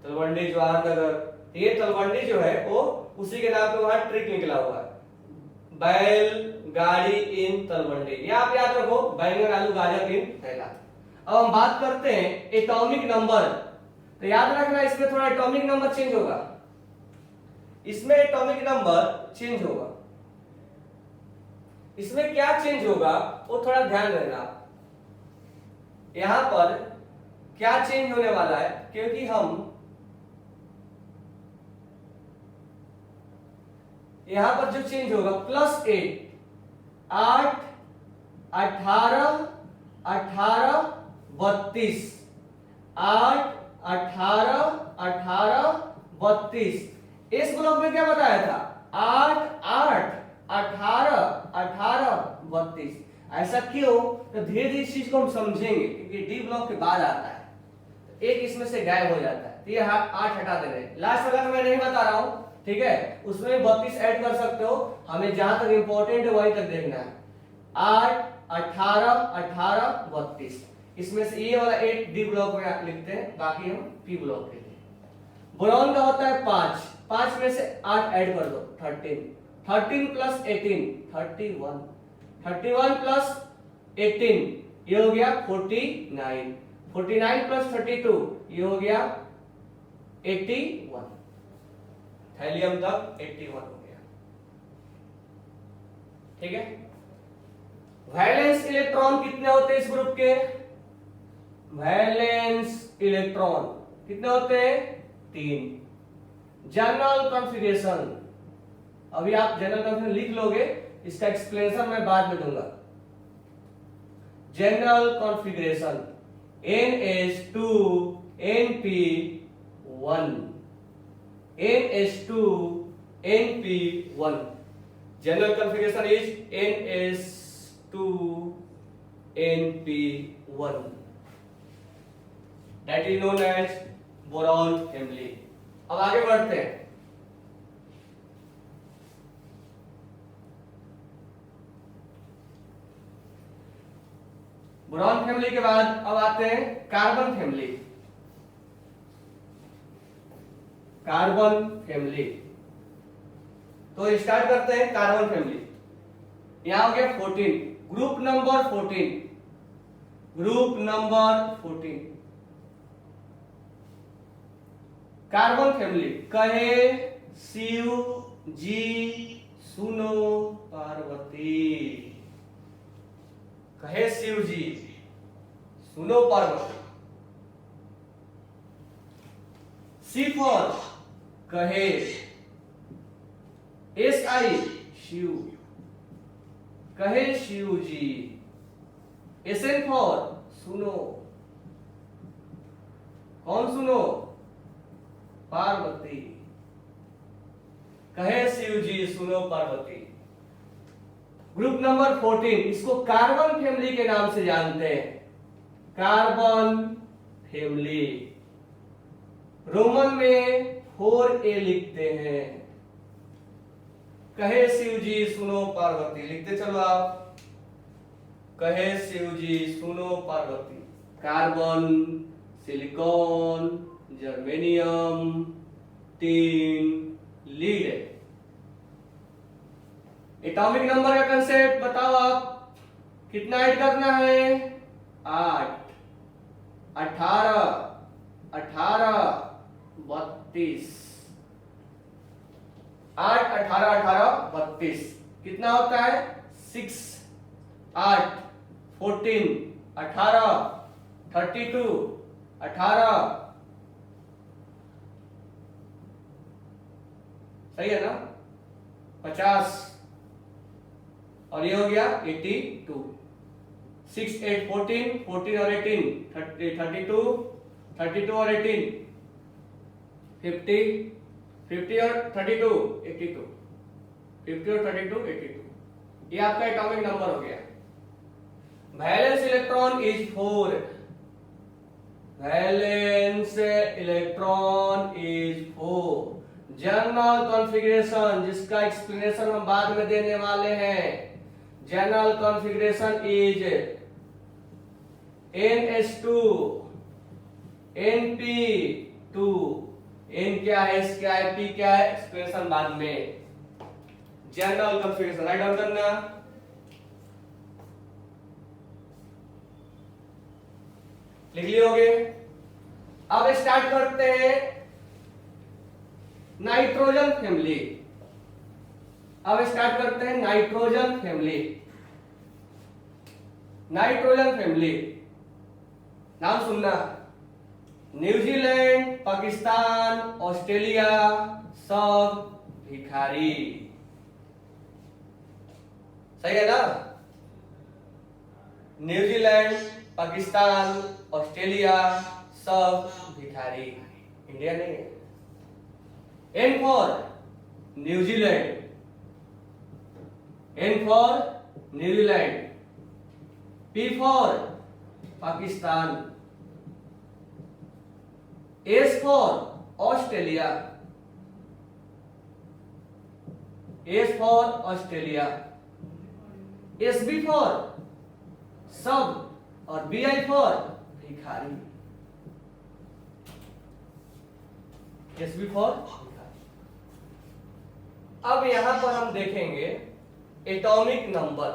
तलवंडी जवाहरनगर, ये तलवंडी जो है वो उसी के नाम पे वहां ट्रिक निकला हुआ है, बैलगाड़ी इन तलवंडी। ये आप याद रखो, बैंगन, आलू, गाजर इन थैला। अब हम बात करते हैं एटॉमिक नंबर। तो याद रखना, इसमें थोड़ा एटॉमिक नंबर चेंज होगा, इसमें एटॉमिक नंबर चेंज होगा। इसमें क्या चेंज होगा वो थोड़ा ध्यान देना। यहां पर क्या चेंज होने वाला है, क्योंकि हम यहां पर जो चेंज होगा +8, 8, 18, 18, 32, 8, 18, 18, 32। इस ब्लॉक में क्या बताया था, 8, 8, 18, 18, 32। ऐसा क्यों, तो धीरे धीरे इस चीज को हम समझेंगे, क्योंकि डी ब्लॉक के बाद आता है, तो एक इसमें से गायब हो जाता है। तो ये 8 हटा दे रहे हैं, लास्ट वाला मैं नहीं बता रहा हूं, ठीक है। उसमें 32 ऐड कर सकते हो, हमें जहां तक इंपॉर्टेंट है वहीं तक देखना है। 8, 18, 18, 32। इसमें से ये वाला 8 डी ब्लॉक में लिखते हैं, बाकी हम पी ब्लॉक के लिए। बोरॉन का होता है 5, 5 में से 8 ऐड कर दो, 13, 13 + 18, 31, 31 + 18, ये हो गया 49, 49 + 32, ये हो गया 81। थैलियम तक 81 हो गया, ठीक है। वैलेंस इलेक्ट्रॉन कितने होते हैं इस ग्रुप के, वैलेंस इलेक्ट्रॉन कितने होते हैं, 3। जनरल कॉन्फ़िगरेशन, अभी आप जनरल कॉन्फ़िगरेशन लिख लोगे, इसका एक्सप्लेनेशन मैं बाद में दूंगा। General configuration NH2 NP1, NH2 NP1। General configuration is NH2 NP1, that is known as boron family. अब आगे बढ़ते हैं। बोरॉन फैमिली के बाद अब आते हैं कार्बन फैमिली। कार्बन फैमिली, तो स्टार्ट करते हैं कार्बन फैमिली। यहां हो गया 14, group number 14, group number 14। Carbon family, कहे शिव जी सुनो पार्वती, कहे शिव जी सुनो पार्वती। सी फॉर कहे, एस आई शिव, कहे शिव जी। एस एन फॉर सुनो, कौन सुनो? पार्वती, कहे शिव जी सुनो पार्वती। ग्रुप नंबर 14, इसको कार्बन फैमिली के नाम से जानते हैं, कार्बन फैमिली। रोमन में 4A लिखते हैं, कहे शिव जी सुनो पार्वती, लिखते चलो आप, कहे शिव जी सुनो Parvati. Carbon, silicon, germanium, tin, lead. Atomic number का कंसेप्ट बताओ आप, कितना ऐड करना है? 8, 18, 18, 32, 8, 18, 18, 32 कितना होता है? 6, 8, 14, 18, 32, 18, सही है ना? 50, और ये हो गया 82। 6, 8, 14, 14 और 18, 32, 32 और 18, 50, 50 और 32, 82, 50 और 32, 82। ये आपका एटॉमिक नंबर हो गया। Valence electron is 4, valence electron is 4। General configuration, जिसका एक्सप्लेनेशन हम बाद में देने वाले हैं, general configuration is NH2, NP2। N क्या है, S क्या है, P क्या है, एक्सप्रेशन बाद में। जनरल कॉन्फ़िगरेशन राइट डाउन करना। लिख लियोगे? अब स्टार्ट करते हैं नाइट्रोजन फैमिली। अब स्टार्ट करते हैं नाइट्रोजन फैमिली। नाइट्रोजन फैमिली नाम सुनना, न्यूजीलैंड, पाकिस्तान, ऑस्ट्रेलिया सब भिखारी, सही है ना? न्यूजीलैंड, पाकिस्तान, ऑस्ट्रेलिया सब भिखारी, इंडिया नहीं है। N for New Zealand, N for New Zealand, P for Pakistan, S for Australia, S for Australia, SB for सब और BI फॉर भिखारी, SB फॉर भिखारी। अब यहां पर हम देखेंगे एटॉमिक नंबर।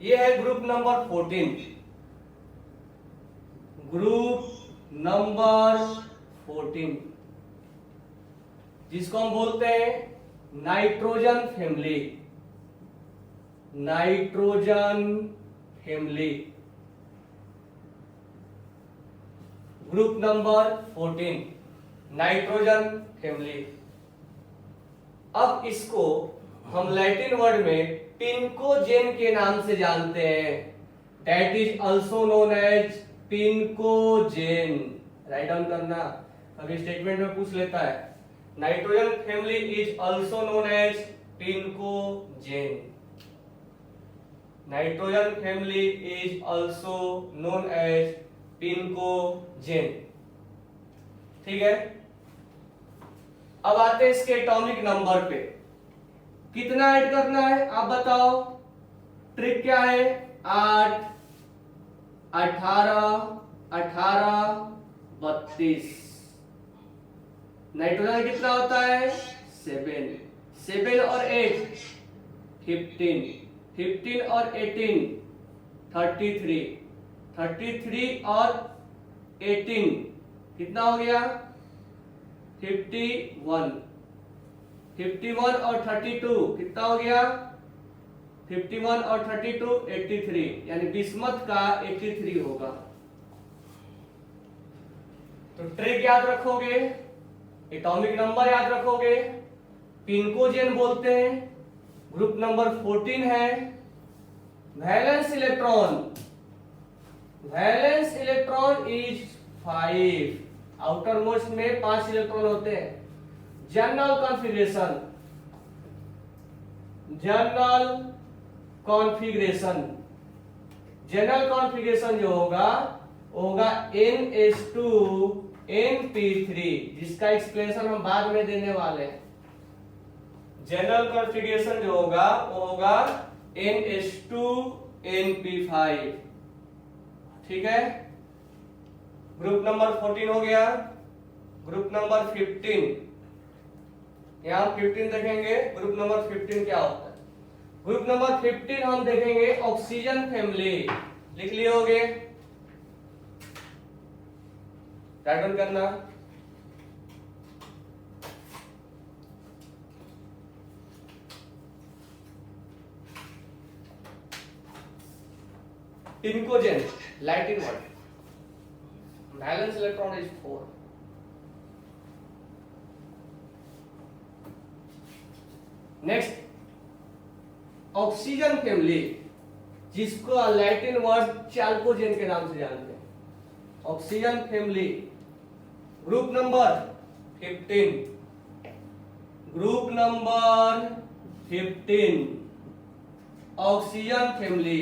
ये है ग्रुप नंबर 14, ग्रुप नंबर 14, जिसको हम बोलते हैं nitrogen family, nitrogen family, group number 14, nitrogen family. अब इसको हम लैटिन वर्ड में पिनकोजेन के नाम से जानते हैं, that is also known as pnictogen. Write down करना, अभी स्टेटमेंट में पूछ लेता है, nitrogen family is also known as pnictogen, nitrogen family is also known as pnictogen. ठीक है, अब आते हैं इसके एटॉमिक नंबर पे, कितना ऐड करना है आप बताओ? ट्रिक क्या है? 8, 18, 18, 32। नाइट्रोजन कितना होता है? 7, 7 और 8 15, 15 और 18 33, 33 और 18 कितना हो गया? 51, 51 और 32 कितना हो गया? 51 और 32 83, यानी बिस्मथ का 83 होगा। तो ट्रिक याद रखोगे, एटॉमिक नंबर याद रखोगे, पिनकोजेन बोलते हैं, ग्रुप नंबर 14 है। Valence electron, valence electron is 5, outer most में 5 इलेक्ट्रॉन होते हैं। General configuration, general configuration, general configuration जो होगा NH2 NP3, जिसका एक्सप्लेनेशन हम बाद में देने वाले हैं। जनरल कॉन्फ़िगरेशन जो होगा वो होगा NH2 NP5, ठीक है। ग्रुप नंबर 14 हो गया। ग्रुप नंबर 15, यहां 15 देखेंगे, ग्रुप नंबर 15 क्या होता है। ग्रुप नंबर 15 हम देखेंगे ऑक्सीजन फैमिली, लिख लिए होगे, राइट डाउन करना। Pnictogen, Latin word, valence electron is 4। Next oxygen family, जिसको लैटिन वर्ड चाल्कोजेन के नाम से जानते हैं। Oxygen family, group number 15, group number 15 oxygen family,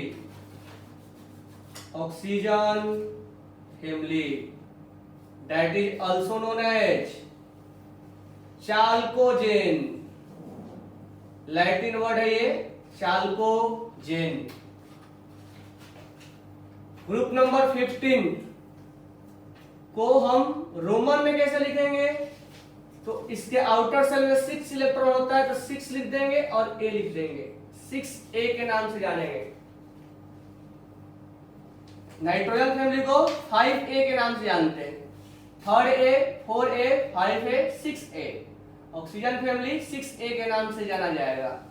oxygen family, that is also known as chalcogen, Latin word है ये चाल्कोजेन। Group number 15 को हम रोमन में कैसे लिखेंगे? तो इसके आउटर सेल में 6 इलेक्ट्रॉन होता है, तो 6 लिख देंगे और A लिख देंगे, 6A के नाम से जानेंगे। नाइट्रोजन फैमिली को 5A के नाम से जानते हैं, 3A 4A 5A 6A। Oxygen family 6A के नाम से जाना जाएगा।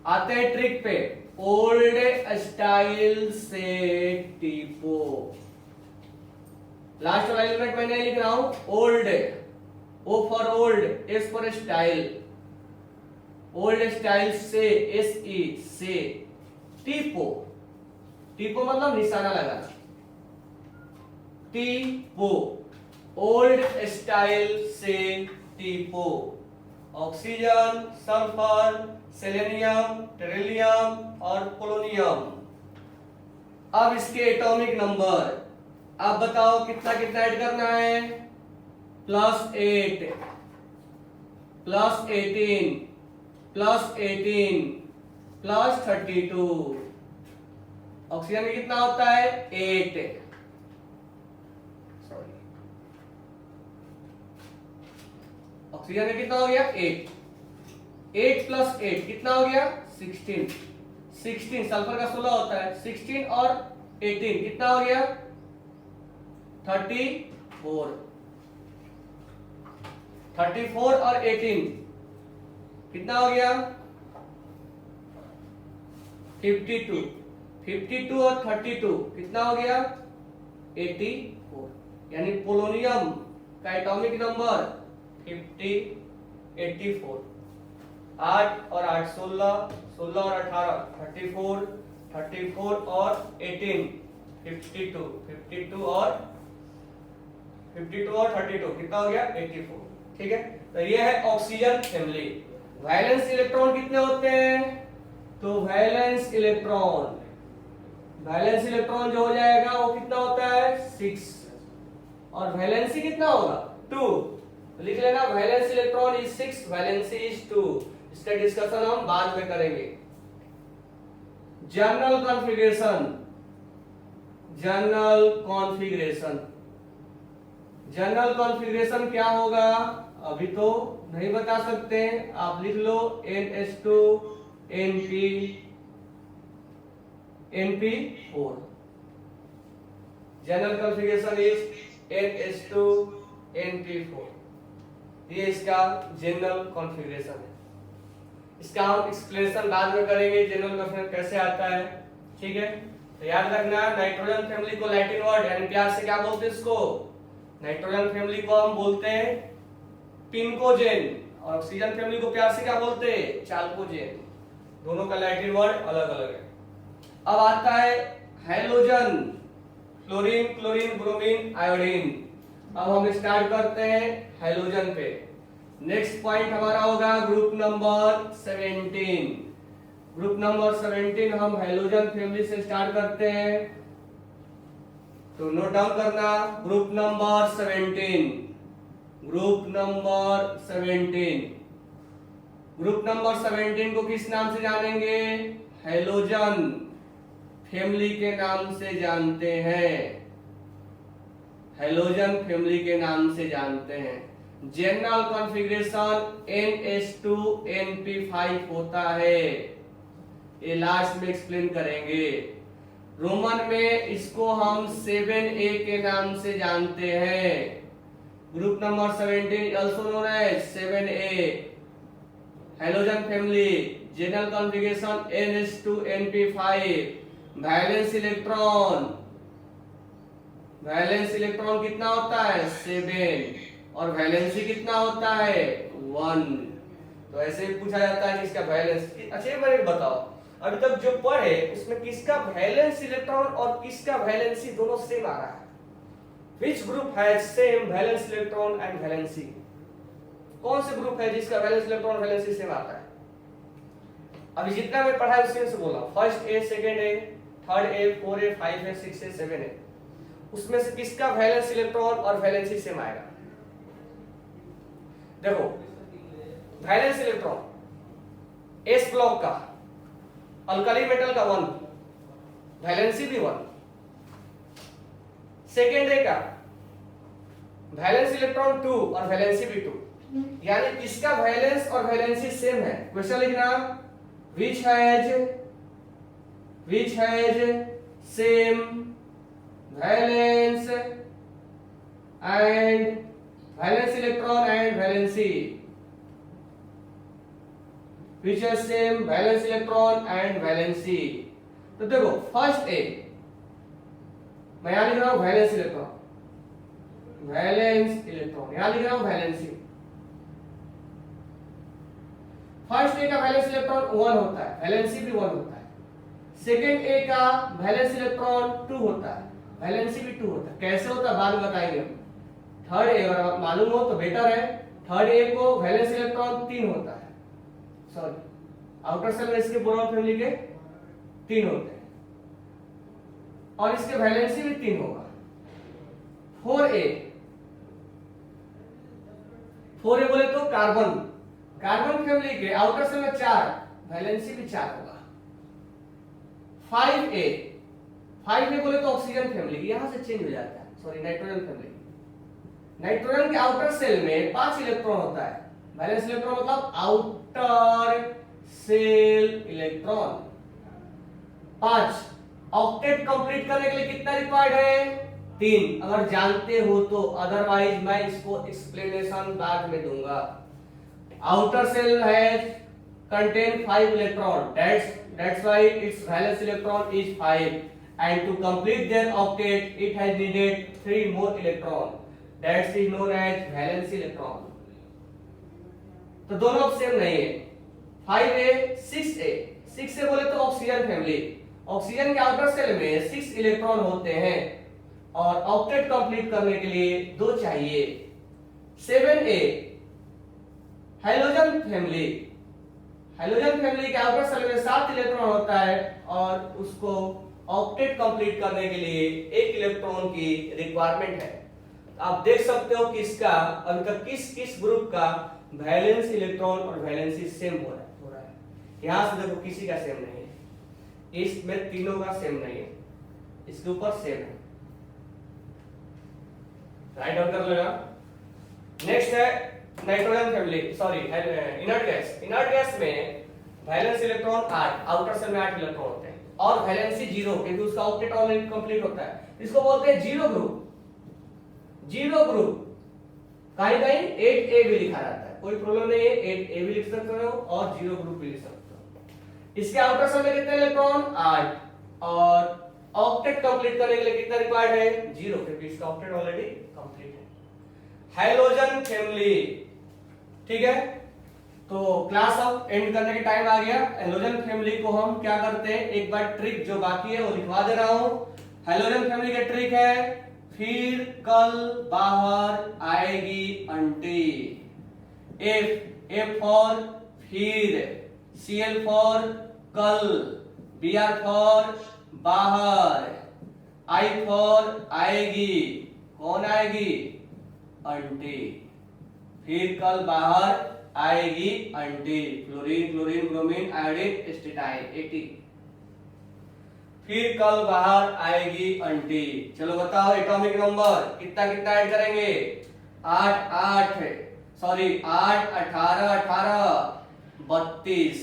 आते हैं ट्रिक पे, ओल्ड स्टाइल से टीपो। लास्ट वाला एलिमेंट मैंने लिख रहा हूं, old, O for old, S for style, old style से, SE से, टीपो, टीपो मतलब निशाना लगाना, टीपो, ओल्ड स्टाइल से टीपो। ऑक्सीजन, सल्फर, सेलेनियम, टेरिलियम और पोलोनियम। अब इसके एटॉमिक नंबर, अब बताओ कितना कितना ऐड करना है? +8, +18, +18, +32। ऑक्सीजन में कितना होता है? 8, सॉरी, ऑक्सीजन में कितना हो गया? 8, 8 + 8 कितना हो गया? 16, 16, सल्फर का 16 होता है, 16 और 18 कितना हो गया? 34, 34 और 18 कितना हो गया? 52, 52 और 32 कितना हो गया? 84। यानी पोलोनियम का एटॉमिक नंबर 84। 8 और 8 16, 16 और 18 34, 34 और 18 52, 52 और 32 कितना हो गया? 84। ठीक है, तो ये है ऑक्सीजन फैमिली। वैलेंस इलेक्ट्रॉन कितने होते हैं? तो वैलेंस इलेक्ट्रॉन, वैलेंस इलेक्ट्रॉन जो हो जाएगा वो कितना होता है? 6, और वैलेंसी कितना होगा? 2। तो लिख लेना, valence electron is 6, valency is 2। इसका डिस्कशन हम बाद में करेंगे। General configuration, general configuration, general configuration क्या होगा अभी तो नहीं बता सकते, आप लिख लो NH2 NP4। General configuration is NH2 NP4। ये इसका जनरल कॉन्फ़िगरेशन है। इसका हम एक्सप्लेनेशन बाद में करेंगे जनरल कॉन्फ़िगरेशन कैसे आता है, ठीक है। तो याद रखना नाइट्रोजन फैमिली को लैटिन वर्ड यानी प्यार से क्या बोलते हैं इसको, नाइट्रोजन फैमिली को हम बोलते हैं पिनकोजेन और ऑक्सीजन फैमिली को प्यार से क्या बोलते हैं चाल्कोजेन। दोनों का लैटिन वर्ड अलग अलग है। अब आता है halogen, fluorine, chlorine, bromine, iodine. अब हम स्टार्ट करते हैं हैलोजन पे। नेक्स्ट पॉइंट हमारा होगा ग्रुप नंबर 17। ग्रुप नंबर 17 हम हैलोजन फैमिली से स्टार्ट करते हैं, तो नोट डाउन करना group number 17। Group number 17, group number 17 को किस नाम से जानेंगे, हैलोजन फैमिली के नाम से जानते हैं। हैलोजन फैमिली के नाम से जानते हैं। जनरल कॉन्फ़िगरेशन NH2NP5 होता है, ये लास्ट में एक्सप्लेन करेंगे। रोमन में इसको हम 7A के नाम से जानते हैं। Group number 17 also known as 7A। Halogen family, general configuration NH2NP5। Valence electron, valence electron कितना होता है 7 और वैलेंसी कितना होता है 1। तो ऐसे ही पूछा जाता है कि इसका वैलेंस। अच्छा मेरे बताओ अभी तक जो पढ़े उसमें किसका वैलेंस इलेक्ट्रॉन और किसका वैलेंसी दोनों सेम आ रहा है? Which group has same valence electron and valency? कौन से ग्रुप है जिसका वैलेंस इलेक्ट्रॉन वैलेंसी सेम आता है? अभी जितना मैं पढ़ा है उसी से बोला, first A, second A, third A, 4A, 5A, 6A, 7A, उसमें से किसका वैलेंस इलेक्ट्रॉन और वैलेंसी सेम आएगा? देखो वैलेंस इलेक्ट्रॉन एस ब्लॉक का, अल्कली मेटल का 1, वैलेंसी भी 1। सेकेंड ए का वैलेंस इलेक्ट्रॉन 2 और वैलेंसी भी 2, यानी किसका वैलेंस और वैलेंसी सेम है। क्वेश्चन लिखना which has same valence and valence electron and valency, which has same valence electron and valency। तो देखो फर्स्ट ए मैं यहां लिख रहा हूं वैलेंस इलेक्ट्रॉन, वैलेंस इलेक्ट्रॉन यहां लिख रहा हूं वैलेंसी। फर्स्ट ए का वैलेंस इलेक्ट्रॉन 1 होता है, वैलेंसी भी 1 होता है। सेकंड ए का वैलेंस इलेक्ट्रॉन 2 होता है, वैलेंसी भी 2 होता है। कैसे होता है बाद में बताएंगे हम। थर्ड ए अगर मालूम हो तो बेटर है। थर्ड ए को वैलेंस इलेक्ट्रॉन 3 होता है, सॉरी आउटर सेल में इसके बोरॉन फैमिली के 3 होते हैं और इसके वैलेंसी भी 3 होगा। 4A बोले तो कार्बन, कार्बन फैमिली के आउटर सेल में 4, वैलेंसी भी 4 होगा। 5A बोले तो ऑक्सीजन फैमिली, यहां से चेंज हो जाता है, सॉरी नाइट्रोजन फैमिली। नाइट्रोजन के आउटर सेल में 5 इलेक्ट्रॉन होता है, वैलेंस इलेक्ट्रॉन मतलब outer cell electron 5। Octet complete करने के लिए कितना रिक्वायर्ड है 3, अगर जानते हो तो, अदरवाइज मैं इसको एक्सप्लेनेशन बाद में दूंगा। Outer shell has contain 5 electron, that's why its valence electron is 5, and to complete their octet it has needed 3 more electron, that is known as valence electron। तो दोनों सेम नहीं है। 5A 6A बोले तो oxygen family, oxygen के outer cell में 6 electron होते हैं और ऑक्टेट कंप्लीट करने के लिए 2 चाहिए। 7A halogen family, halogen family के आउटर सेल में 7 इलेक्ट्रॉन होता है और उसको ऑक्टेट कंप्लीट करने के लिए 1 इलेक्ट्रॉन की रिक्वायरमेंट है। आप देख सकते हो कि इसका अभी तक किस ग्रुप का वैलेंस इलेक्ट्रॉन और वैलेंसी सेम हो रहा है। यहां से देखो किसी का सेम नहीं है, इसमें तीनों का सेम नहीं है, इसके ऊपर सेम है। राइट डाउन कर लेगा। नेक्स्ट है nitrogen family, sorry inert gas. Inert gas में वैलेंस इलेक्ट्रॉन 8, आउटर सेल में 8 इलेक्ट्रॉन होते हैं और वैलेंसी 0, क्योंकि उसका ऑक्टेट ऑलरेडी कंप्लीट होता है। इसको बोलते हैं जीरो ग्रुप। जीरो ग्रुप कहीं कहीं 8A भी लिखा रहता है, कोई प्रॉब्लम नहीं है, 8A भी लिख सकते हो और 0 ग्रुप भी लिख सकते हो। इसके आउटर शेल में कितने इलेक्ट्रॉन 8 और ऑक्टेट कंप्लीट करने के लिए कितना रिक्वायर्ड है 0, क्योंकि इसका ऑक्टेट ऑलरेडी कंप्लीट है। हैलोजन फैमिली, ठीक है। तो क्लास अब एंड करने के टाइम आ गया। हैलोजन फैमिली को हम क्या करते हैं, एक बार ट्रिक जो बाकी है वो लिखवा दे रहा हूं। हैलोजन फैमिली का ट्रिक है फिर कल बाहर आएगी आंटी। एफ फॉर फिर, Cl फॉर कल, Br फॉर बाहर, I फॉर आएगी, कौन आएगी आंटी। फिर कल बाहर आएगी aunty, chlorine chlorine bromine iodine acetyl 80। फिर कल बाहर आएगी आंटी। चलो बताओ एटॉमिक नंबर कितना कितना ऐड करेंगे, 8 18 18 32,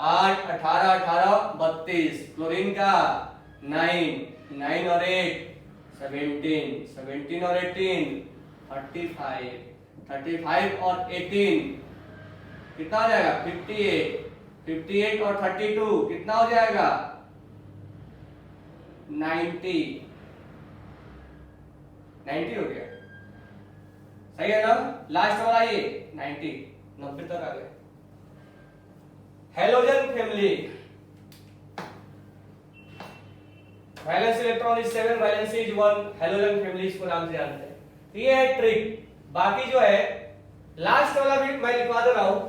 8 18 18 32। क्लोरीन का 9 और 8 17, 17 और 18 35, 35 और 18 कितना हो जाएगा 58, 58 और 32 कितना हो जाएगा 90, 90 हो गया, सही है ना। लास्ट वाला ये 90 90 तक आ गया। Halogen family, valence electron is 7, valency is 1, halogen family इसको नाम से जानते हैं। तो ये है ट्रिक। बाकी जो है लास्ट वाला भी मैं लिखवा दे रहा हूं।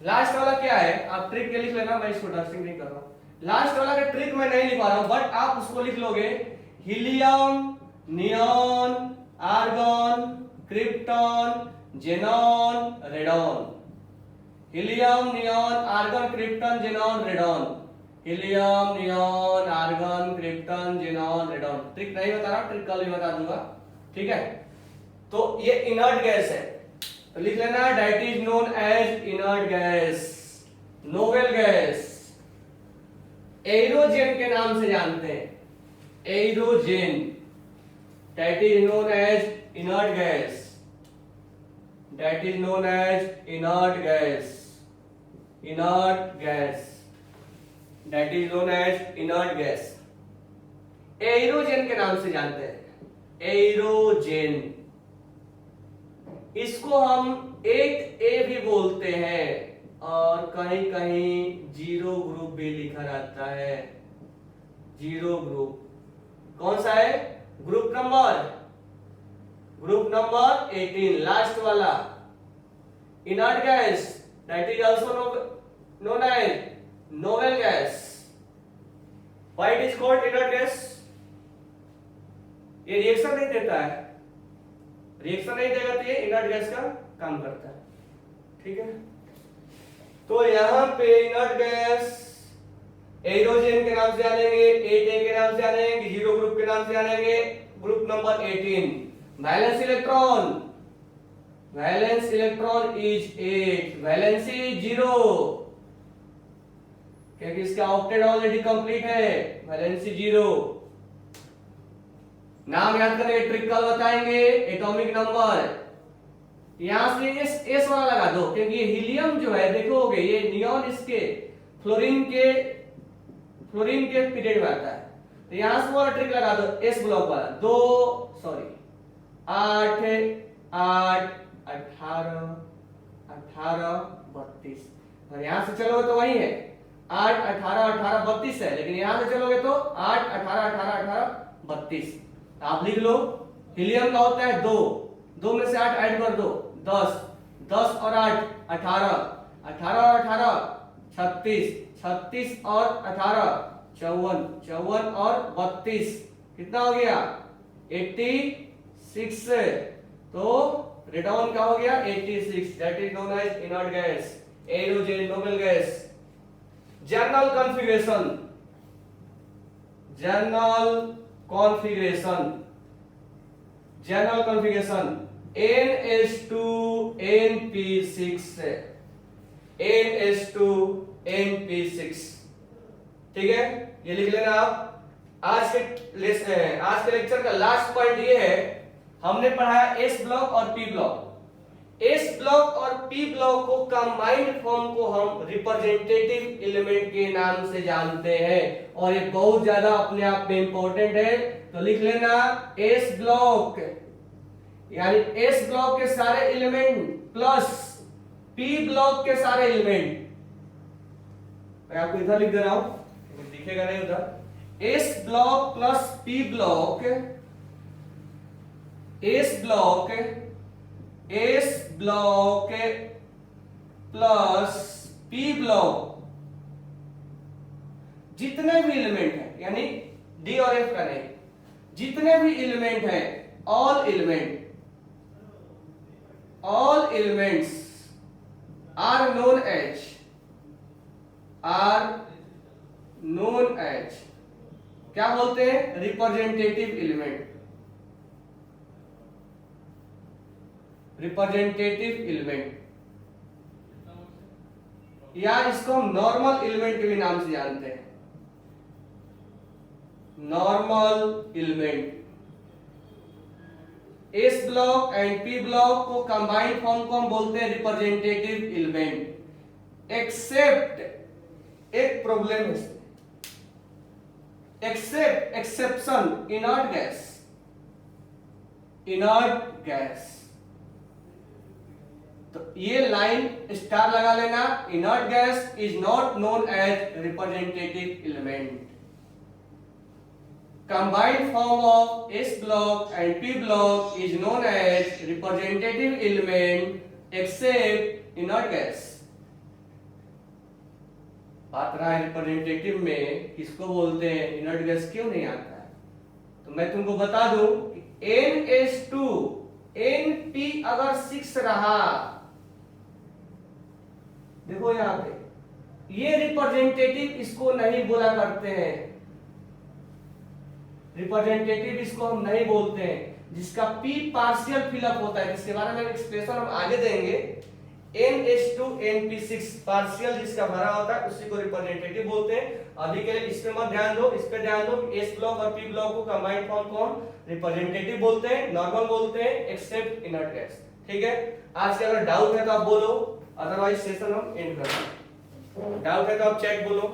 लास्ट वाला क्या है, आप ट्रिक के लिख लेना, मैं इसको डस्टिंग नहीं कर रहा हूं। लास्ट वाला का ट्रिक मैं नहीं लिखवा रहा हूं, बट आप उसको लिख लोगे helium, neon, argon, krypton, xenon, radon. Helium, neon, argon, krypton, xenon, radon. Helium, neon, argon, krypton, xenon, radon. Trick नहीं बता रहा, ट्रिक कल ही बता दूंगा, ठीक है। तो ये इनर्ट गैस है, तो लिख लेना that is known as inert gas, noble gas. Aerogen के नाम से जानते हैं, aerogen, that is known as inert gas, that is known as inert gas, inert gas, that is known as inert gas. Aerogen के नाम से जानते हैं, एरोजेन। इसको हम 8A भी बोलते हैं और कहीं कहीं 0 ग्रुप भी लिखा रहता है, 0 ग्रुप। कौन सा है group number, group number 18, last वाला। Inert gas that is also known as noble gas. Why it is called inert gas, ये रिएक्शन नहीं देता है, रिएक्शन नहीं देगा तो ये इनर्ट गैस का काम करता है, ठीक है। तो यहां पे इनर्ट गैस एरोजेन के नाम से जानेंगे, 8A के नाम से जानेंगे, 0 ग्रुप के नाम से जानेंगे, group number 18। Valence electron, valence electron is 8, valency 0, क्योंकि इसका ऑक्टेट ऑलरेडी कंप्लीट है, वैलेंसी 0। नाम याद करेंगे, ट्रिक कल बताएंगे। एटॉमिक नंबर यहां से एस वाला लगा दो, क्योंकि ये हीलियम जो है देखोगे ये नियॉन इसके फ्लोरीन के पीरियड में आता है, तो यहां से वाला ट्रिक लगा दो, एस ब्लॉक वाला 2 सॉरी 8 8 18 18 32, और यहां से चलोगे तो वही है 8 18 18 32 है, लेकिन यहां से चलोगे तो 8 18 18 18 32। आप लिख लो हीलियम का होता है 2, 2 में से 8 ऐड कर दो 10, 10 और 8 18, 18 और 18 36, 36 और 18 54, 54 और 32 कितना हो गया 86। तो रेडॉन का हो गया 86, that is known as inert gas, aerogen noble gas. General configuration, general configuration, general configuration NH2 NP6, NH2 NP6, ठीक है, ये लिख लेना आप। आज के लेक्चर का लास्ट पॉइंट ये है, हमने पढ़ा एस ब्लॉक और पी ब्लॉक। एस ब्लॉक और पी ब्लॉक को कंबाइंड फॉर्म को हम रिप्रेजेंटेटिव एलिमेंट के नाम से जानते हैं, और ये बहुत ज्यादा अपने आप में इंपॉर्टेंट है, तो लिख लेना एस ब्लॉक यानी एस ब्लॉक के सारे एलिमेंट प्लस पी ब्लॉक के सारे एलिमेंट। मैं आपको इधर लिख दे रहा हूं, दिखेगा नहीं उधर। S block plus P block, S block plus P block, जितने भी एलिमेंट है यानी डी और एफ का नहीं, जितने भी एलिमेंट है, all elements are known as क्या बोलते हैं, रिप्रेजेंटेटिव एलिमेंट। या इसको हम नॉर्मल एलिमेंट के भी नाम से जानते हैं, normal element. S block and P block को कंबाइंड फॉर्म को हम बोलते हैं रिप्रेजेंटेटिव एलिमेंट। एक्सेप्ट एक प्रॉब्लम है, एक्सेप्शन इनर्ट गैस, तो ये लाइन स्टार लगा लेना। Inert gas is not known as representative element. Combined form of S block and P block is known as representative element except inert gas। बात रहा है representative में किसको बोलते हैं, इनर्ट गैस क्यों नहीं आता है, तो मैं तुमको बता दूं कि NH2 NP अगर 6 रहा, देखो यहां पे, ये रिप्रेजेंटेटिव इसको नहीं बोला करते हैं, रिप्रेजेंटेटिव इसको हम नहीं बोलते हैं। जिसका P पार्शियल फिलअप होता है, जिसके बारे में एक्सप्रेशन हम आगे देंगे, NH2 NP6 पार्शियल जिसका भरा होता है उसी को रिप्रेजेंटेटिव बोलते हैं। अभी के लिए इस पे मत ध्यान दो, इस पे ध्यान दो कि S ब्लॉक और P ब्लॉक को कंबाइंड फॉर्म को हम रिप्रेजेंटेटिव बोलते हैं, नॉर्मल बोलते हैं, एक्सेप्ट इनर्ट गैस। ठीक है, आज के अगर डाउट है तो आप बोलो, अदरवाइज सेशन हम एंड करते हैं। डाउट है तो आप चेक बोलो।